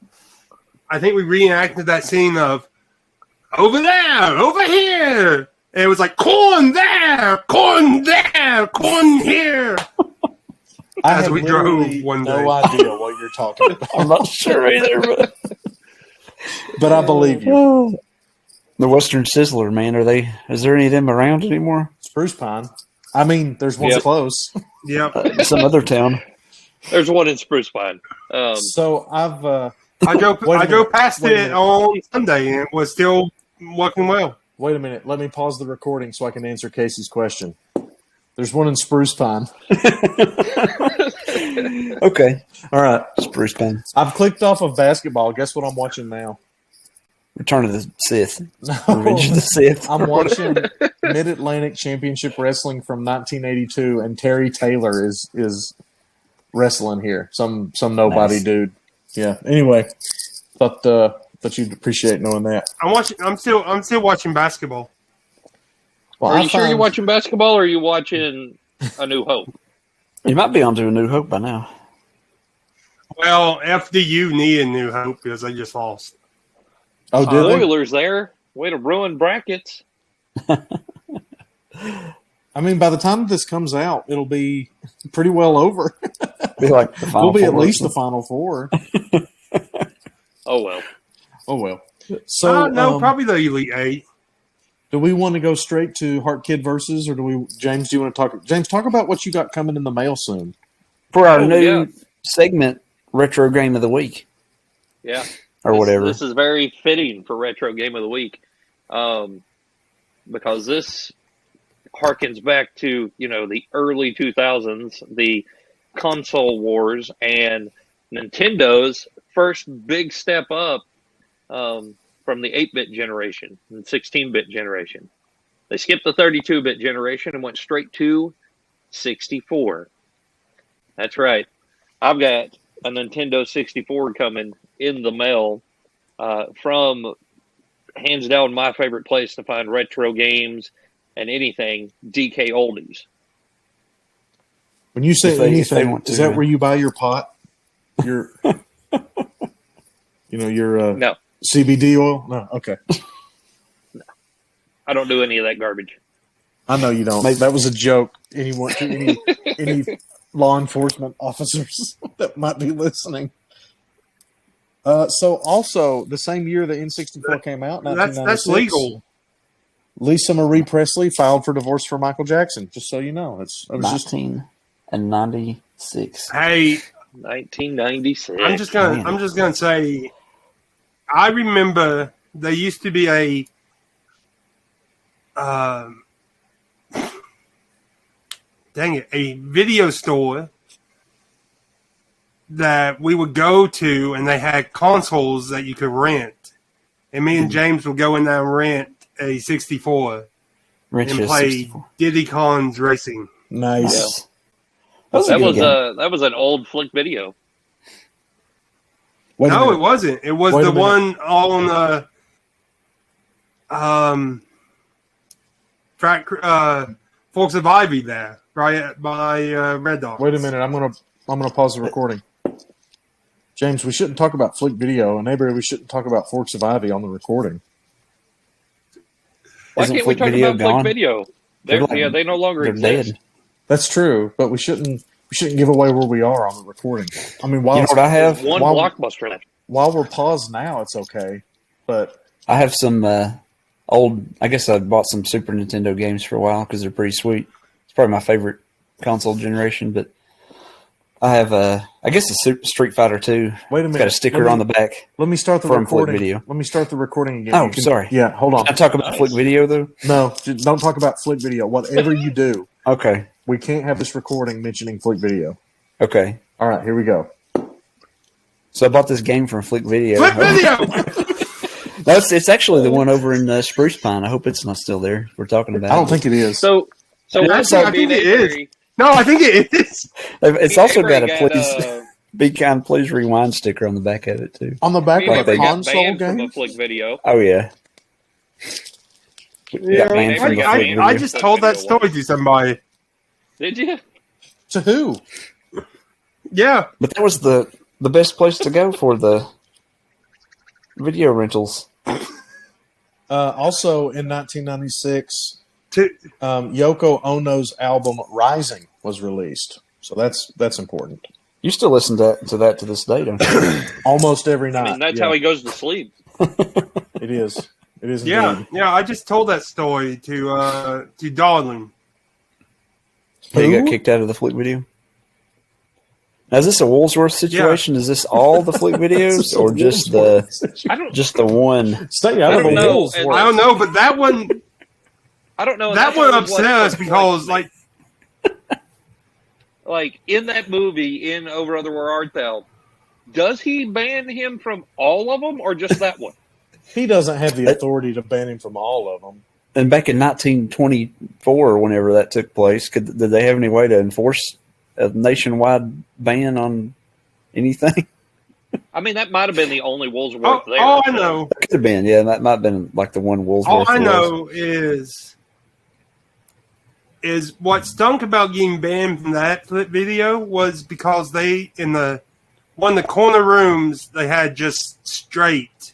B: I think we reenacted that scene of over there, over here. And it was like corn there, corn here.
A: I
B: as
A: have
B: we drove
A: literally
B: one
A: no
B: day.
A: idea what you're talking about,
D: I'm not sure either,
A: but I believe you.
D: but the Western Sizzler, man, is there any of them around anymore?
A: Spruce Pine. I mean, there's one
C: Yep.
A: close.
B: Yep.
D: Some other town.
C: There's one in Spruce Pine.
A: So I've
B: I drove
A: Wait a minute.
B: drove past
A: Wait a
B: it
A: minute.
B: on Sunday, and it was still working well.
A: wait a minute. Let me pause the recording so I can answer Casey's question. There's one in Spruce Pine.
D: Okay.
A: All right.
D: Spruce Pine.
A: I've clicked off of basketball. Guess what I'm watching now?
D: Return of the Sith. Revenge of the Sith.
A: I'm watching Mid-Atlantic Championship Wrestling from 1982, and Terry Taylor is wrestling here. Some nobody
D: Nice.
A: dude. Yeah. Anyway, thought you'd appreciate knowing that.
B: I'm still watching basketball.
A: Well,
C: Are
A: I
C: you sure you're
A: find-
C: watching basketball, or are you watching A New Hope?
D: You might be onto A New Hope by now.
B: Well, FDU needed New Hope because they just lost.
A: Oh, did they?
C: Oilers there. Way to ruin brackets.
A: I mean, by the time this comes out, it'll be pretty well over.
D: Be like the final
A: We'll be at
D: four or
A: least the
D: something.
A: Final Four.
C: Oh well.
A: Oh well. So
B: no, probably the Elite Eight.
A: Do we want to go straight to Heart Kid versus, or do we? James, do you want to talk? James, talk about what you got coming in the mail soon
D: for our new segment, Retro Game of the Week.
C: Yeah,
D: or whatever.
C: This is very fitting for Retro Game of the Week, because this harkens back to the early 2000s, the console wars, and Nintendo's first big step up from the 8-bit generation and 16-bit generation. They skipped the 32-bit generation and went straight to 64. That's right. I've got a Nintendo 64 coming in the mail from hands down my favorite place to find retro games and anything, DK Oldies.
A: When you say anything, is that where you buy your pot? Your, your
C: no.
A: CBD oil? No, okay.
C: No. I don't do any of that garbage.
A: I know you don't. That was a joke. Any law enforcement officers that might be listening. So also the same year the N64 came out, 1996.
B: That's legal.
A: Lisa Marie Presley filed for divorce for Michael Jackson. Just so you know, it was
D: 1996.
B: Hey,
C: 1996.
B: I'm just gonna say, I remember there used to be a a video store that we would go to, and they had consoles that you could rent. And me and James would go in there and rent a 64 and play 64. Diddy Kong's Racing.
A: Nice.
C: Yeah. That was an old Flick Video.
B: No, it wasn't. It was the one on Forks of Ivy there, right by Red Dog.
A: Wait a minute. I'm gonna pause the recording. James, we shouldn't talk about Flick Video, and maybe we shouldn't talk about Forks of Ivy on the recording.
C: Why can't we talk about Flick Video? They no longer exist.
D: Dead.
A: That's true, but we shouldn't give away where we are on the recording. I mean, while
D: what I have?
C: One Blockbuster left.
A: While we're paused now, it's okay. But
D: I have some old. I guess I bought some Super Nintendo games for a while because they're pretty sweet. It's probably my favorite console generation. But I have I guess a Street Fighter 2.
A: Wait a minute.
D: It's got a sticker on the back.
A: Let me start the recording.
D: Video.
A: Let me start the recording again.
D: Oh, sorry.
A: Yeah, hold on.
D: Can I talk about Flick Video though?
A: No, don't talk about Flick Video. Whatever you do.
D: Okay.
A: We can't have this recording mentioning Flick Video.
D: Okay.
A: All right, here we go.
D: So I bought this game from Flick Video.
B: Flick Video!
D: No, it's actually the one over in Spruce Pine. I hope it's not still there. We're talking about.
A: I don't think it is.
C: So
B: I think it is. No, I think it is.
D: It's also got a please be kind, please rewind sticker on the back of it too.
A: On the back of the console game.
C: From a Flick Video.
D: Oh yeah.
B: I just told that story to somebody.
C: Did you?
A: To who?
B: Yeah,
D: but that was the best place to go for the video rentals.
A: Also in 1996, Yoko Ono's album "Rising" was released, so that's important.
D: You still listen to that to this day, don't you?
A: Almost every night.
C: I mean, that's how he goes to sleep.
A: It is. It is.
B: Yeah,
A: indeed.
B: yeah. I just told that story to Darling.
D: He got kicked out of the Flick Video. Now, is this a Woolsworth situation? Yeah. Is this all the Flick Videos, or just the one?
A: Stay out of the Woolsworth.
B: I don't know, but that one.
C: I don't know.
B: That one upset us because, like
C: in that movie, in Over Otherwhere Art Thou, does he ban him from all of them, or just that one?
A: He doesn't have the authority to ban him from all of them.
D: And back in 1924, or whenever that took place, did they have any way to enforce a nationwide ban on anything?
C: I mean, that might have been the only Woolsworth there.
B: All I know.
D: It could have been, yeah. That might have been like the one Woolsworth.
B: All I know is what stunk about getting banned from that Flip Video was because they, in one of the corner rooms, they had just straight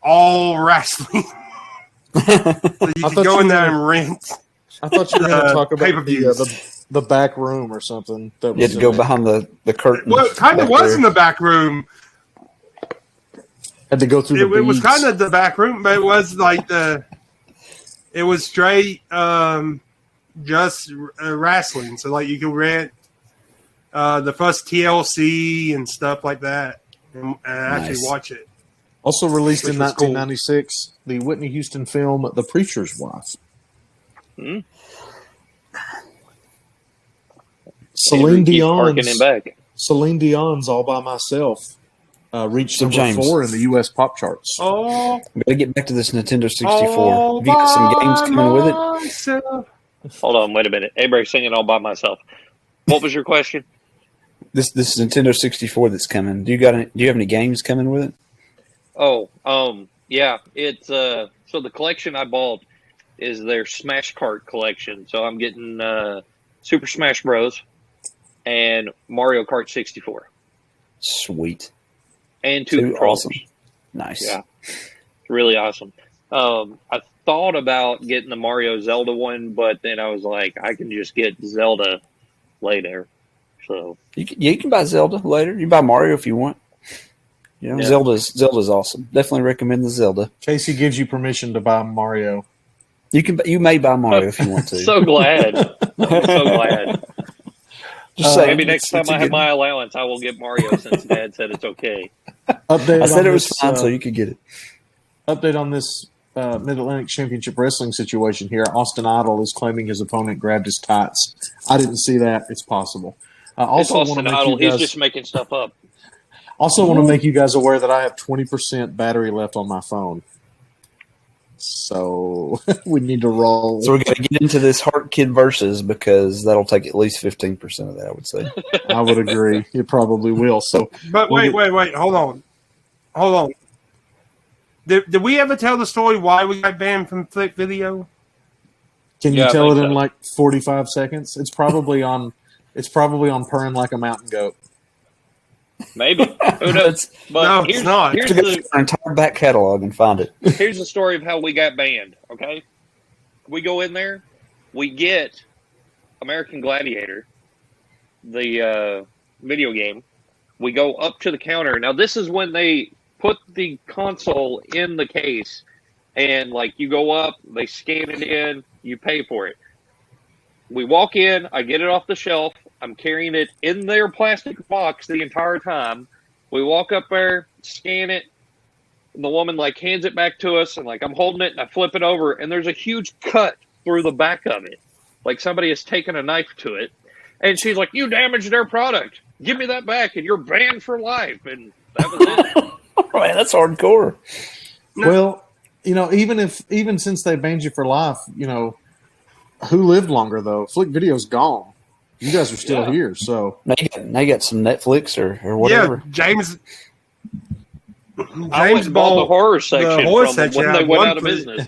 B: all wrestling. So you could go in there and rent.
A: I thought you were going to talk about the back room or something.
D: That was you had to go behind the curtain.
B: Well, it kind of was in the back room.
A: Had to go through the
B: It was
A: beads.
B: kind of the back room, but it was like it was straight just wrestling. So like you could rent the first TLC and stuff like that, and actually watch it.
A: Also released in
B: Which was cool.
A: 1996, the Whitney Houston film "The Preacher's Wife." Celine
C: Keeps harking him back.
A: Celine Dion's "All by Myself" reached
D: So,
A: number
D: James.
A: 4 in the U.S. pop charts.
B: Oh,
D: We gotta get back to this Nintendo 64. Have you got some games coming with it?
C: Hold on, wait a minute. Avery singing all by myself. What was your question?
D: This Nintendo 64 that's coming. Do you have any games coming with it?
C: Oh, yeah. It's so the collection I bought is their Smash Kart collection. So I'm getting Super Smash Bros. And Mario Kart 64.
D: Sweet.
C: And two controllers.
D: Awesome. Nice.
C: Yeah. It's really awesome. I thought about getting the Mario Zelda one, but then I was like, I can just get Zelda later. So
D: You can buy Zelda later. You buy Mario if you want. You know,
C: Yeah.
D: Zelda's awesome. Definitely recommend the Zelda.
A: Casey gives you permission to buy Mario.
D: You may buy Mario if you want to.
C: so glad. I'm so glad.
D: Just saying,
C: Maybe next time
D: it's a
C: I have
D: good-
C: my allowance, I will get Mario since Dad said it's okay.
A: Update
D: I said
A: on
D: it was
A: this,
D: fine, so you could get it.
A: Update on this Mid-Atlantic Championship Wrestling situation here. Austin Idol is claiming his opponent grabbed his tights. I didn't see that. It's possible.
C: It's
A: Also, want to
C: Austin
A: make
C: Idol.
A: you
C: He's
A: guys,
C: just making stuff up.
A: also want to make you guys aware that I have 20% battery left on my phone. So we need to roll.
D: So we're going to get into this Heart Kid versus because that'll take at least 15% of that, I would say.
A: I would agree. It probably will. So
B: But wait, hold on. Did we ever tell the story why we got banned from Flick Video?
A: can you
C: Yeah, I
A: tell it
C: think
A: in
C: so.
A: like 45 seconds? It's probably on purring like a mountain goat.
C: Maybe. Who knows? But
B: No, it's not.
C: Here's
D: To go
C: the,
D: through our entire back catalog and find it.
C: here's the story of how we got banned, okay? We go in there, we get American Gladiator, the video game. We go up to the counter. Now, this is when they put the console in the case, and, like, you go up, they scan it in, you pay for it. We walk in, I get it off the shelf, I'm carrying it in their plastic box the entire time. We walk up there, scan it, and the woman like hands it back to us, and like I'm holding it and I flip it over, and there's a huge cut through the back of it. Like somebody has taken a knife to it. And she's like, "You damaged their product. Give me that back and you're banned for life." And that was it.
D: Man, that's hardcore.
A: Well, you know, even since they banned you for life, you know, who lived longer though? Flick Video's gone. You guys are still
C: Yeah.
A: here, so
D: Now you got some Netflix or
B: Yeah,
D: whatever.
B: James
C: I went and bought the horror section
B: horror
C: from them
B: section
C: when they
B: at
C: went
B: one
C: out of
B: point.
C: business.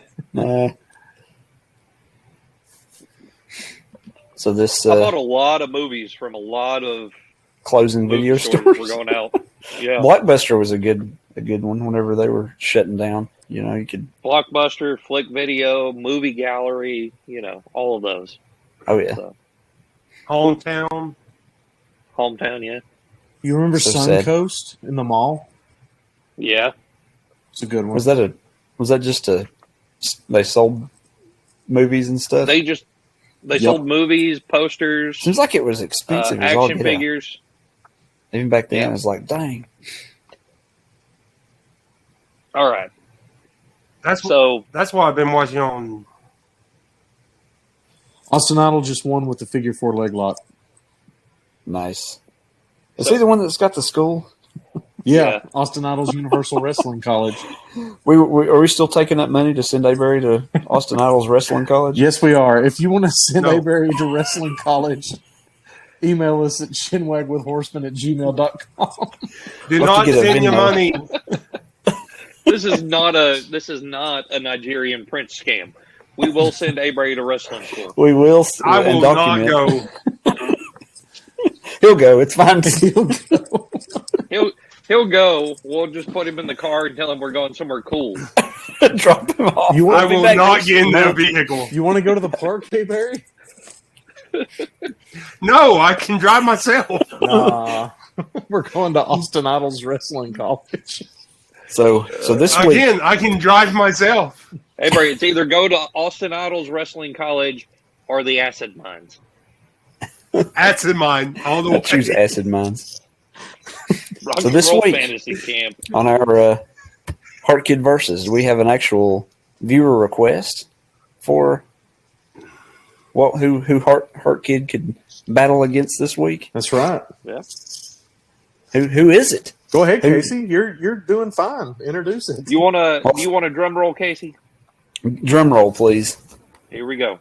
D: So this
C: I bought a lot of movies from a lot of
D: closing
C: movie
D: video
C: stores
D: stores.
C: were going out. Yeah.
D: Blockbuster was a good one whenever they were shutting down. You know, you could.
C: Blockbuster, Flick Video, Movie Gallery, you know, all of those.
D: Oh yeah,
C: So,
B: Hometown.
C: Hometown, yeah.
A: you remember
D: So sad.
A: Suncoast in the mall?
C: Yeah.
A: It's a good one.
D: was that just they sold movies and stuff?
C: They sold movies, posters,
D: Seems like it was expensive as all
C: action
D: get out.
C: figures.
D: Even back then,
C: Yeah.
D: it was like, dang.
C: All right.
B: That's
C: So
B: that's why I've been watching on.
A: Austin Idol just won with the figure 4 leg lock.
D: Nice. Is
C: So-
D: he the one that's got the school?
A: Yeah,
C: Yeah.
A: Austin Idol's Universal Wrestling College.
D: Are we still taking that money to send Avery to Austin Idol's wrestling college?
A: Yes, we are. If you want to send
B: No.
A: Avery to Wrestling College, email us at chinwagwithhorsemen@gmail.com.
B: Do
D: We'll have
B: not
D: to get a
B: send your
D: Venmo.
B: money.
C: this is not a Nigerian prince scam. We will send Avery to wrestling school.
D: We will.
B: I
D: and
B: will not
D: document.
B: go.
D: He'll go. It's fine.
C: He'll go. We'll just put him in the car and tell him we're going somewhere cool.
D: Drop him off.
A: You
B: I
A: want,
B: will
D: back
B: not
D: next-
B: get in
A: No.
B: the vehicle.
A: you want to go to the park, hey Barry?
B: No, I can drive myself.
A: Nah. We're going to Austin Idol's Wrestling College.
D: So this week,
B: Again, I can drive myself.
C: Hey, Bray, it's either go to Austin Idol's Wrestling College or the Acid Mines.
B: Acid mine all the
D: I
B: way.
D: choose Acid Mines.
C: Rock
D: So
C: and
D: this
C: roll
D: week-
C: fantasy camp.
D: On our Heart Kid Versus, we have an actual viewer request for who Heart Kid could battle against this week.
A: That's right.
C: Yeah.
D: Who is it?
A: Go ahead, Casey. You're doing fine. Introduce it.
C: You want a drum roll, Casey?
D: Drum roll, please.
C: Here we go.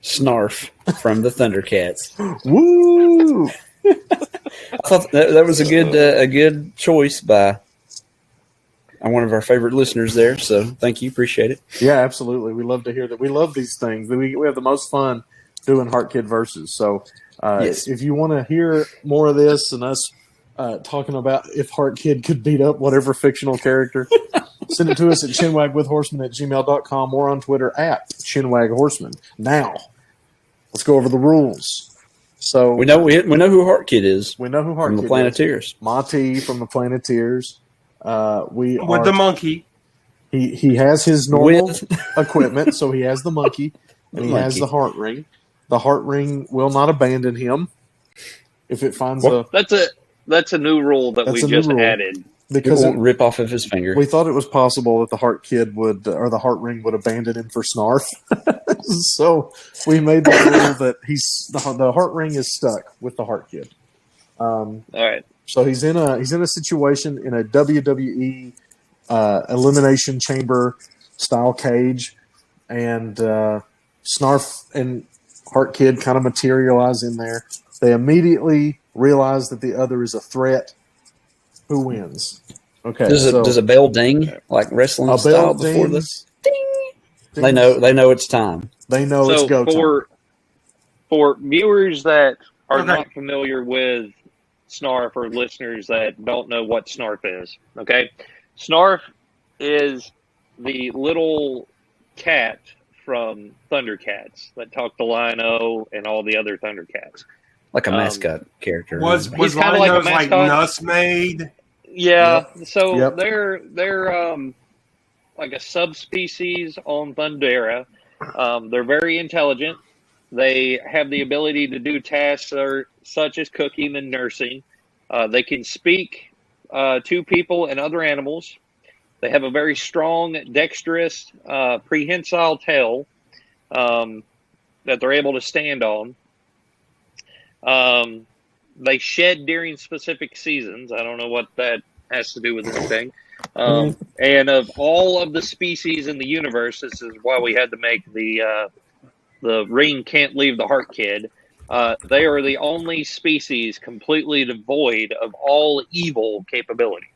D: Snarf from the Thundercats.
A: Woo!
D: I thought that was a good choice by one of our favorite listeners there. So thank you, appreciate it.
A: Yeah, absolutely. We love to hear that. We love these things. We have the most fun doing Heart Kid Versus. So
D: Yes.
A: if you want to hear more of this and us talking about if Heart Kid could beat up whatever fictional character, send it to us at chinwagwithhorsemen@gmail.com or on Twitter at chinwaghorseman. Now, let's go over the rules. So
D: We know who Heart Kid is
A: we know who Heart
D: from the
A: Kid
D: Planeteers.
A: is. Monty from the Planeteers.
B: With the monkey.
A: He has his normal
D: With-
A: equipment, so he has the monkey and he has
D: Monkey.
A: the heart ring. The heart ring will not abandon him if it finds
D: What?
C: That's a new rule that
A: That's
C: we
A: a new
C: just
A: rule.
C: added.
D: It
A: because
D: won't rip off of his finger.
A: we thought it was possible that the Heart Kid would or the heart ring would abandon him for Snarf. So we made the rule that the heart ring is stuck with the Heart Kid.
C: All right.
A: So he's in a situation in a WWE elimination chamber style cage, and Snarf and Heart Kid kind of materialize in there. They immediately realize that the other is a threat. Who wins? Okay,
D: Does a bell ding like wrestling
A: a
D: style
A: bell
D: before
A: dings,
D: the ding? They know it's time.
A: They know it's
C: So
A: go time.
C: for viewers that are
B: Okay.
C: not familiar with Snarf or listeners that don't know what Snarf is, okay? Snarf is the little cat from Thundercats that talked to Lion-O and all the other Thundercats.
D: Like a mascot character.
B: Was
C: He's kinda
B: Rhino's
C: like a
B: like
C: mascot.
B: Nussmaid?
C: Yeah, so
A: Yep.
C: they're like a subspecies on Thundera. They're very intelligent. They have the ability to do tasks such as cooking and nursing. They can speak to people and other animals. They have a very strong, dexterous, prehensile tail that they're able to stand on. They shed during specific seasons. I don't know what that has to do with anything. And of all of the species in the universe, this is why we had to make the ring can't leave the Heart Kid. They are the only species completely devoid of all evil capabilities.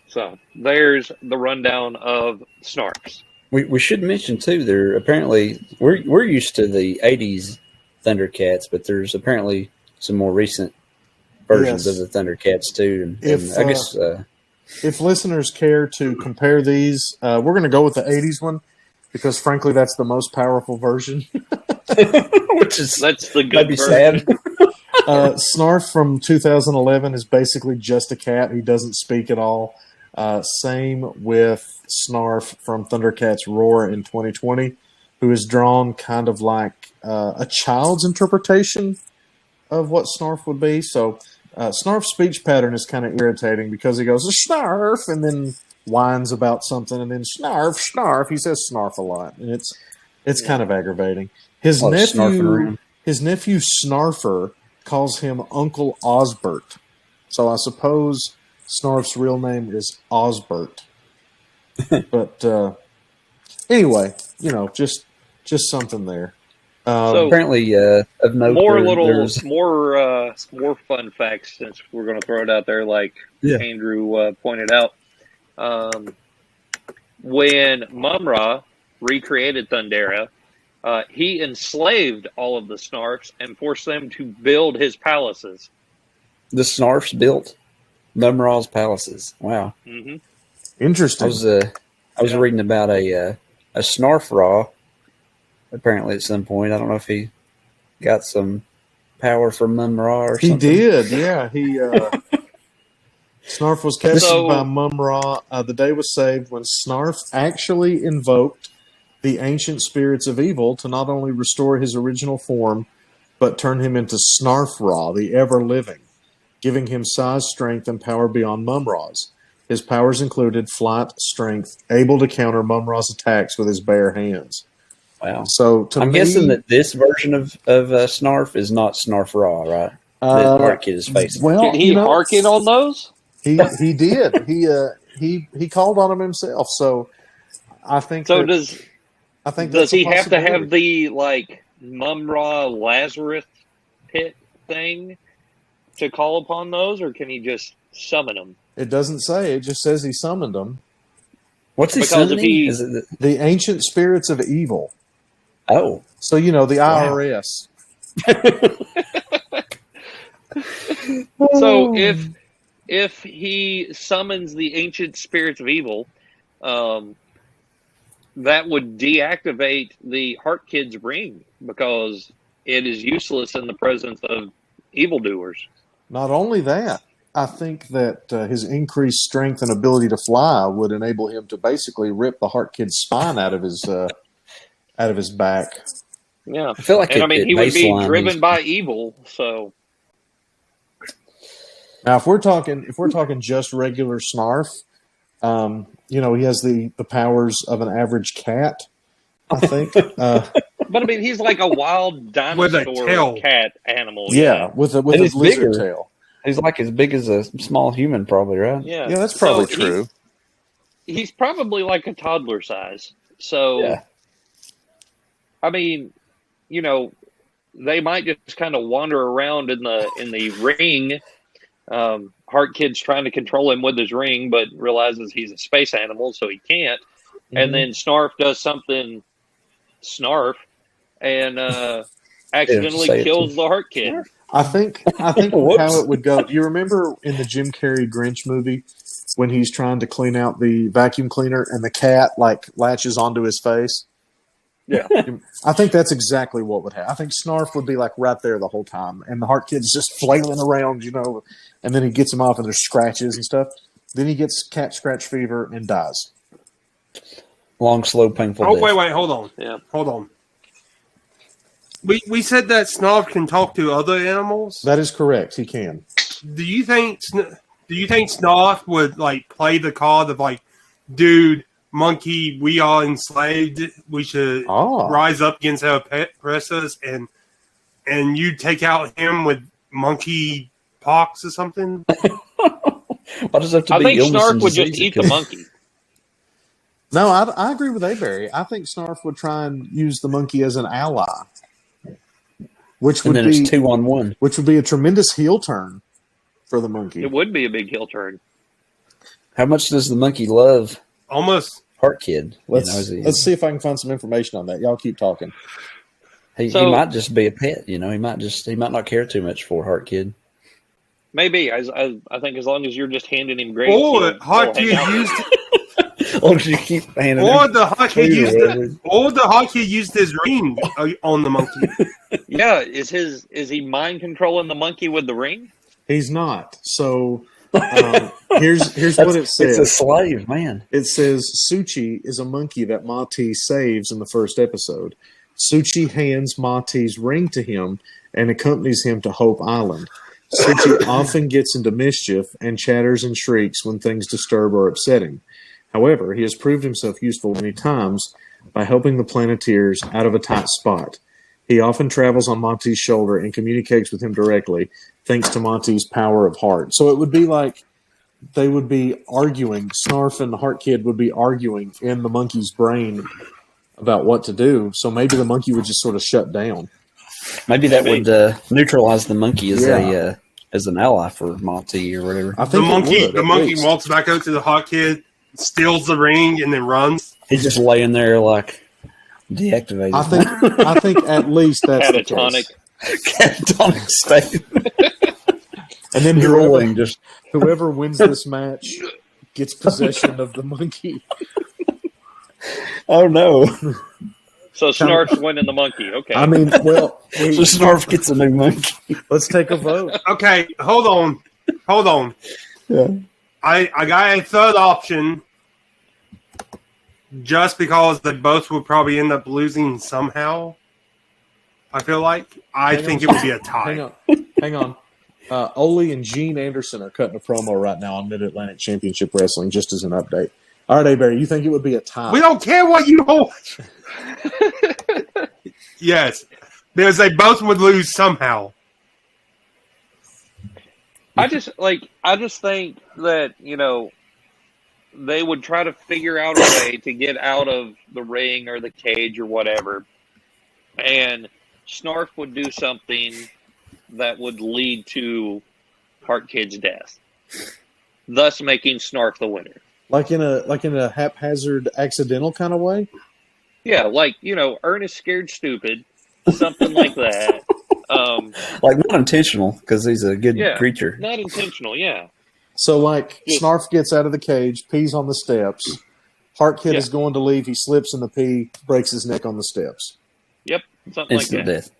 C: So there's the rundown of Snarfs.
D: We should mention too. There apparently we're used to the '80s Thundercats, but there's apparently some more recent versions
A: Yes.
D: of the Thundercats too. And
A: If,
D: I guess
A: If listeners care to compare these, we're going to go with the 80s one because, frankly, that's the most powerful version.
D: which is
C: That's the good
D: maybe
C: version.
D: sad.
A: Snarf from 2011 is basically just a cat. He doesn't speak at all. Same with Snarf from Thundercats Roar in 2020, who is drawn kind of like a child's interpretation of what Snarf would be. So Snarf's speech pattern is kind of irritating because he goes, Snarf, and then whines about something, and then Snarf, Snarf. He says Snarf a lot, and it's kind of aggravating. His
D: A lot of snarfing
A: nephew
D: around.
A: Snarfer calls him Uncle Osbert. So I suppose Snarf's real name is Osbert. But anyway, just something there.
C: So-
D: Apparently, of note, there's
C: more fun facts since we're going to throw it out there, like
D: Yeah.
C: Andrew pointed out. When Mum-Ra recreated Thundera, he enslaved all of the Snarfs and forced them to build his palaces.
D: the Snarfs built Mum-Ra's palaces. Wow.
C: Hmm
A: Interesting.
D: I was reading about a Snarf-Ra apparently at some point. I don't know if he got some power from Mum Ra or
A: He
D: something?
A: did, yeah. He Snarf was captured
C: So-
A: by Mum Ra. The day was saved when Snarf actually invoked the ancient spirits of evil to not only restore his original form, but turn him into Snarf Ra, the ever-living, giving him size, strength, and power beyond Mum Ra's. His powers included flight, strength, able to counter Mum Ra's attacks with his bare hands.
D: Wow.
A: So to
D: I'm
A: me,
D: guessing that this version of Snarf is not Snarf Ra, right? That Heart Kid is facing.
A: Well,
C: Did he hearken on those?
A: He did. He called on him himself. So I think.
C: So
A: that,
C: does
A: I think
C: does
A: that's a
C: he have to have
A: possibility.
C: the like Mum Ra Lazarus pit thing to call upon those, or can he just summon them?
A: It doesn't say. It just says he summoned them.
D: What's he
C: Because if
D: summoning?
C: he-
D: Is it
A: The ancient spirits of evil.
D: oh,
A: So the
D: Wow.
A: IRS.
C: So if he summons the ancient spirits of evil, that would deactivate the Heart Kid's ring because it is useless in the presence of evildoers.
A: Not only that, I think that his increased strength and ability to fly would enable him to basically rip the Heart Kid's spine out of his back.
C: Yeah,
D: I feel like
C: and I mean he would be
D: baseline,
C: driven
D: he's-
C: by evil. So
A: Now, if we're talking just regular Snarf, he has the powers of an average cat. I think.
C: but I mean, he's like a wild
B: With a
C: dinosaur
B: tail.
C: cat animal.
A: Yeah, with a
D: And he's
A: lizard
D: bigger.
A: tail.
D: He's like as big as a small human, probably, right?
C: Yeah,
A: Yeah, that's probably
C: So
A: true.
C: He's probably like a toddler size. So,
D: Yeah.
C: I mean, they might just kind of wander around in the ring. Heart Kid's trying to control him with his ring, but realizes he's a space animal, so he can't.
A: Mhm.
C: And then Snarf does something Snarf and accidentally
D: say it
C: kills
D: too.
C: the Heart Kid.
A: I think
D: Whoops.
A: how it would go. Do you remember in the Jim Carrey Grinch movie when he's trying to clean out the vacuum cleaner and the cat latches onto his face?
C: Yeah.
A: I think that's exactly what would happen. I think Snarf would be right there the whole time, and the Heart Kid's just flailing around, and then he gets him off, and there's scratches and stuff. Then he gets cat scratch fever and dies.
D: Long, slow, painful
B: Oh,
D: death.
B: wait, hold on.
C: Yeah.
B: Hold on. We said that Snarf can talk to other animals.
A: That is correct. He can.
B: Do you think Snarf would play the card of dude, monkey, we are enslaved. We should rise up against our oppressors, and you take out him with monkey pox or something?
D: Why does it have to
C: I
D: be
C: think
D: illness
C: Snarf
D: and
C: would just
D: disease
C: eat
D: that
C: the
D: kills-
C: monkey.
A: No, I agree with Avery. I think Snarf would try and use the monkey as an ally, which
D: And
A: would
D: then
A: be
D: it's 2-on-1.
A: which would be a tremendous heel turn for the monkey.
C: It would be a big heel turn.
D: How much does the monkey love
B: Almost.
D: Heart Kid?
A: Let's see if I can find some information on that. Y'all keep talking.
D: He might just be a pet. He might not care too much for Heart Kid.
C: Maybe. I think as long as you're just handing him grapes.
B: Or
C: he'll
B: Heart
C: hang
B: Kid
C: out.
B: used,
D: As long as you keep handing
B: or
D: him
B: the Heart Kid
D: food or
B: used,
D: whatever.
B: or the Heart Kid used his ring on the monkey.
C: Yeah, is he mind controlling the monkey with the ring?
A: He's not. So here's what it
D: It's a
A: says.
D: slave, man.
A: It says Suchi is a monkey that Mati saves in the first episode. Suchi hands Mati's ring to him and accompanies him to Hope Island. Suchi often gets into mischief and chatters and shrieks when things disturb or upset him. However, he has proved himself useful many times by helping the Planeteers out of a tight spot. He often travels on Monty's shoulder and communicates with him directly, thanks to Monty's power of heart. So it would be like they would be arguing. Snarf and the Heart Kid would be arguing in the monkey's brain about what to do. So maybe the monkey would just sort of shut down.
D: Maybe that would neutralize the monkey as
A: Yeah.
D: as an ally for Monty or whatever.
A: I think
B: The monkey walks back out to the Heart Kid, steals the ring, and then runs.
D: He's just laying there deactivated.
A: I think at least that's the
C: Catatonic.
A: case.
D: Catatonic state.
A: And then
D: Drooling, just
A: whoever wins this match gets possession of the monkey.
D: oh no.
C: So Snarf's winning the monkey. Okay.
A: I mean, well,
D: So Snarf gets a new monkey.
A: let's take a vote.
B: Okay, hold on.
D: Yeah.
B: I got a third option just because they both would probably end up losing somehow. I feel like. I think it would be a tie.
A: Hang on. Ole and Gene Anderson are cutting a promo right now on Mid-Atlantic Championship Wrestling, just as an update. All right, A-Barry, you think it would be a tie?
B: We don't care what you hold. Yes, because they both would lose somehow.
C: I just think that, they would try to figure out a way to get out of the ring or the cage or whatever. And Snarf would do something that would lead to Heart Kid's death, thus making Snarf the winner.
A: Like in a haphazard, accidental kind of way?
C: Yeah, like, Ernest Scared Stupid, something like that.
D: Like, not intentional, because he's a good creature.
C: Not intentional, yeah.
A: So, like, Snarf gets out of the cage, pees on the steps. Heart Kid is going to leave. He slips in the pee, breaks his neck on the steps.
C: Yep, something
D: Instant
C: like that.
D: death.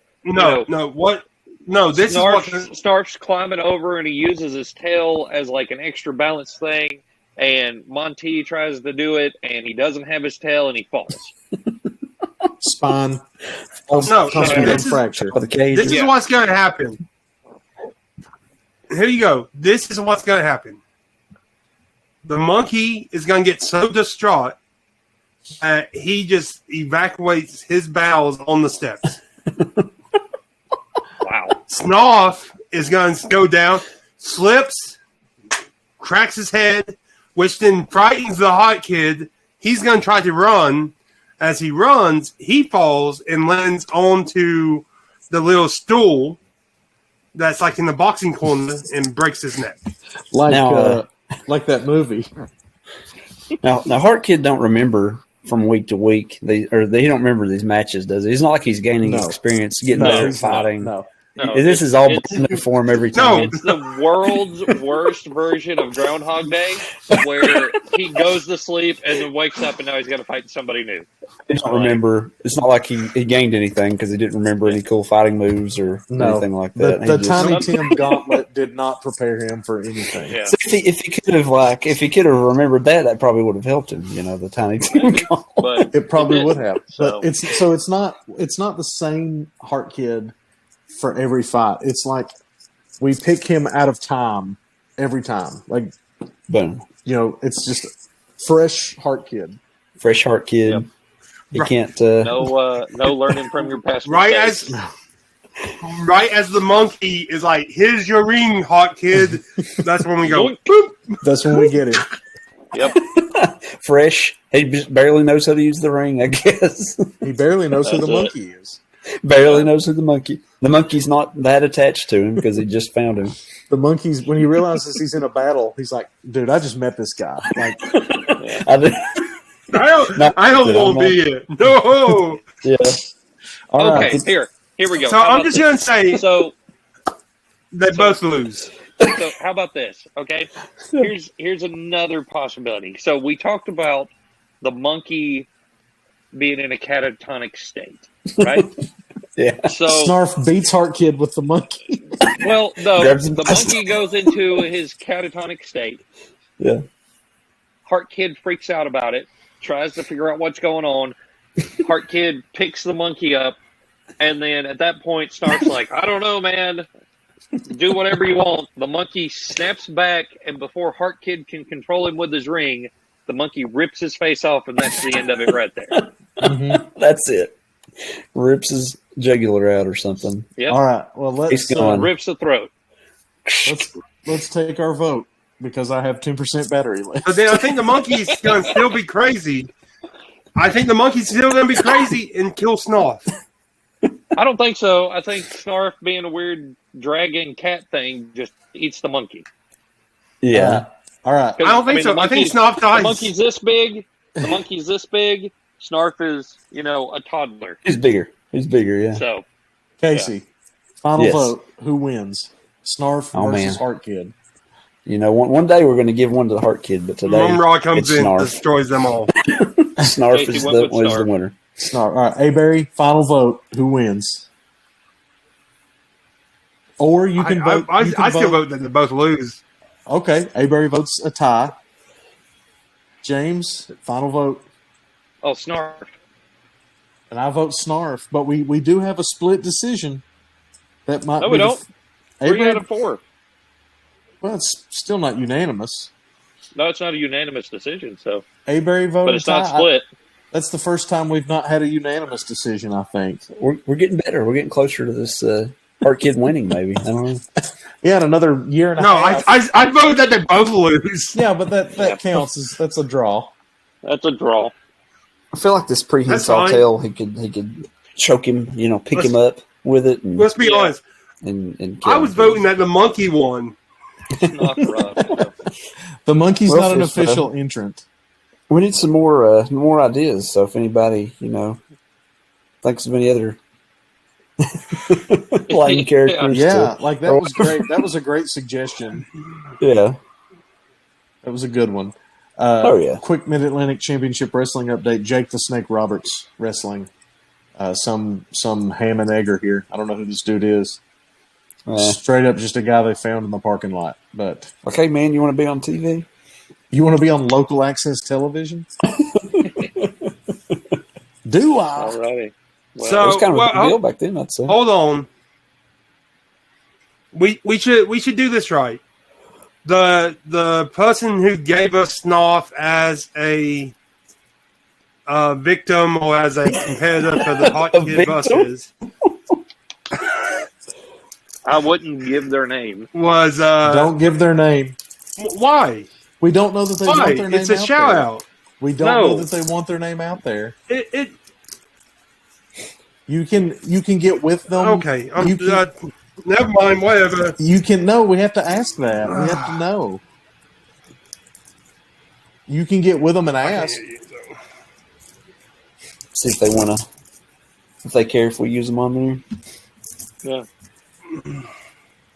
B: This is what
C: Snarf's climbing over, and he uses his tail as, like, an extra balance thing. And Monty tries to do it, and he doesn't have his tail, and he falls.
A: Spine. Fracture.
B: This is what's going to happen. Here you go. This is what's going to happen. The monkey is going to get so distraught that he just evacuates his bowels on the steps.
C: Wow.
B: Snarf is going to go down, slips, cracks his head, which then frightens the Hot Kid. He's going to try to run. As he runs, he falls and lands onto the little stool that's like in the boxing corner and breaks his neck.
A: Like that movie.
D: Now Heart Kid don't remember from week to week. He don't remember these matches, does he? It's not like he's gaining experience, getting better at fighting.
A: No.
D: This is all new for him every time.
C: It's the world's worst version of Groundhog Day, where he goes to sleep and then wakes up and now he's got to fight somebody new.
D: He don't remember. It's not like he gained anything because he didn't remember any cool fighting moves or anything like that.
A: The Tiny Tim Gauntlet did not prepare him for anything.
C: Yeah.
D: So if he could have remembered that probably would have helped him. The Tiny Tim Gauntlet.
C: But
A: It probably would have.
C: So.
A: But it's not the same Heart Kid for every fight. It's like we pick him out of time every time. Like,
D: Boom.
A: It's just fresh Heart Kid.
D: Fresh Heart Kid.
C: Yep.
D: He can't.
C: No learning from your past
B: Right as the monkey is like, here's your ring, Hot Kid. That's when we go, boop.
A: That's when we get him.
C: Yep.
D: Fresh. He just barely knows how to use the ring, I guess.
A: He barely knows who the monkey is.
D: Barely knows who the monkey. The monkey's not that attached to him because he just found him.
A: The monkey's, when he realizes he's in a battle, he's like, dude, I just met this guy. Like,
B: I don't want to be it. No.
D: Yeah.
A: all
C: Okay,
A: right.
C: here we go.
B: So I'm just going to say they both lose.
C: So how about this? Okay, here's another possibility. So we talked about the monkey being in a catatonic state, right?
D: Yeah.
C: So
A: Snarf beats Heart Kid with the monkey.
C: well, no,
D: Grabs him
C: the
D: by
C: monkey goes into his catatonic state.
D: Yeah.
C: Heart Kid freaks out about it, tries to figure out what's going on. Heart Kid picks the monkey up, and then at that point, Snarf's like, I don't know, man. Do whatever you want. The monkey snaps back, and before Heart Kid can control him with his ring, the monkey rips his face off, and that's the end of it right there.
A: Mm-hmm.
D: That's it. Rips his jugular out or something.
C: Yep.
A: All right. Well,
D: He's gone.
C: Rips the throat.
A: let's take our vote because I have 10% battery left.
B: But then I think the monkey's going to still be crazy. I think the monkey's still going to be crazy and kill Snarf.
C: I don't think so. I think Snarf, being a weird dragon cat thing, just eats the monkey.
D: Yeah.
A: All right.
B: I don't think so. I think Snarf dies.
C: The monkey's this big. The monkey's this big. Snarf is, a toddler.
D: He's bigger. Yeah.
C: So,
A: Casey, final
D: Yes.
A: vote. Who wins? Snarf versus Heart Kid.
D: One day we're going to give one to the Heart Kid, but today
B: Mum Raw comes
D: it's
B: in,
D: Snarf.
B: destroys them all.
D: Snarf
C: Casey
D: is
C: went with
D: the
C: Snarf.
D: winner.
A: Snarf. All right, Aberry, final vote. Who wins? Or you can vote.
B: I
A: you can
B: still vote that they both lose.
A: Okay, Aberry votes a tie. James, final vote.
C: Oh, Snarf.
A: And I vote Snarf. But we do have a split decision. That might
C: No,
A: be
C: we don't. 3 out of 4.
A: Well, it's still not unanimous.
C: No, it's not a unanimous decision. So,
A: Aberry voted
C: but it's not
A: tie.
C: split.
A: That's the first time we've not had a unanimous decision, I think.
D: We're getting better. We're getting closer to this Art Kid winning, maybe. I don't know.
A: Yeah, in another year and a half.
B: I vote that they both lose.
A: Yeah, but that counts. That's a draw.
C: That's a draw.
D: I feel like this prehensile
B: fine.
D: tail, he could choke him, pick him up with it. And,
B: Let's be honest.
D: and
B: I was
D: him.
B: voting that the monkey won.
C: It's not rough.
A: The monkey's
D: Well,
A: not an
D: if,
A: official entrant.
D: We need some more ideas. So if anybody, thinks of any other line characters.
A: Yeah, like that was great. That was a great suggestion.
D: Yeah.
A: That was a good one.
D: Yeah.
A: Quick Mid-Atlantic Championship Wrestling update. Jake the Snake Roberts wrestling. Some ham and egger here. I don't know who this dude is. Straight up just a guy they found in the parking lot. But
D: Okay, man, you want to be on TV?
A: you want to be on local access television? Do I?
C: Alrighty. Well,
B: So-
D: It was kind of a big
B: well,
D: deal back then, I'd say.
B: Hold on. We should do this right. The person who gave us Snoff as a victim or as a competitor for the Hot
D: A
B: Kid
D: victim?
B: buses
C: I wouldn't give their name.
B: was
A: Don't give their name.
B: why?
A: We don't know that they
B: Why?
A: want their name
B: It's a
A: out
B: shout
A: there.
B: out.
A: We don't
C: No.
A: know that they want their name out there.
B: It
A: You can get with them.
B: okay.
A: You can,
B: Never mind. Whatever.
A: you can know. We have to ask that. We have to know. You can get with them and ask.
D: See if they want to, if they care if we use them on there.
C: Yeah.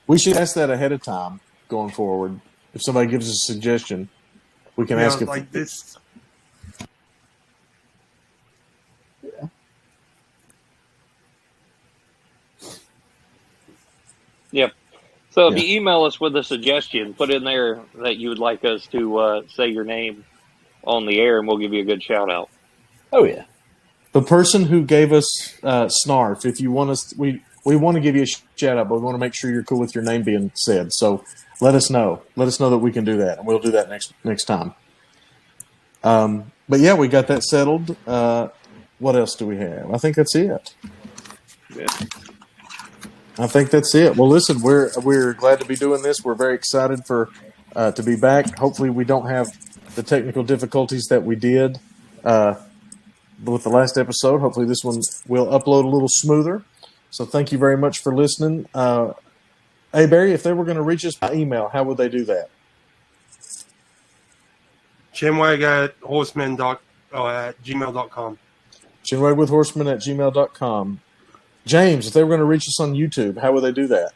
A: We should ask that ahead of time going forward. If somebody gives us a suggestion, we can ask if
B: like this.
C: Yep. So if you email us with a suggestion, put in there that you would like us to say your name on the air, and we'll give you a good shout out.
D: Oh, yeah.
A: the person who gave us Snarf. If you want us, we want to give you a shout out, but we want to make sure you're cool with your name being said. So let us know. Let us know that we can do that, and we'll do that next time. But yeah, we got that settled. What else do we have? I think that's it.
C: Yeah.
A: I think that's it. Well, listen, we're glad to be doing this. We're very excited for to be back. Hopefully, we don't have the technical difficulties that we did with the last episode. Hopefully, this one will upload a little smoother. So, thank you very much for listening. Hey, Barry, if they were going to reach us by email, how would they do that?
B: Chinwag at horsemen.gmail.com.
A: Chinwag with Horsemen at gmail.com. James, if they were going to reach us on YouTube, how would they do that?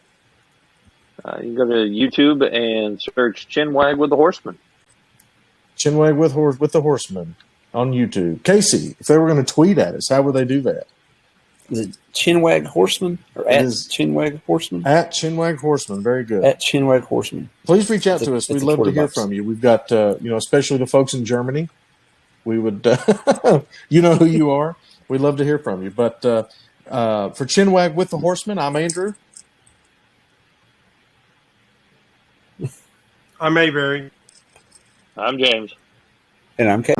C: You can go to YouTube and search Chinwag with the Horsemen.
A: Chinwag with the Horsemen on YouTube. Casey, if they were going to tweet at us, how would they do that?
D: Is it Chinwag Horseman or
A: It
D: at
A: is.
D: Chinwag Horseman?
A: At Chinwag Horseman. Very good.
D: At Chinwag Horseman.
A: Please reach out to us.
D: It's
A: We'd
D: a
A: love to
D: Twitter
A: hear
D: box.
A: from you. We've got, especially the folks in Germany. We would, you know who you are. We'd love to hear from you. But for Chinwag with the Horsemen, I'm Andrew.
B: I'm Mayberry.
C: I'm James.
D: And I'm Kate.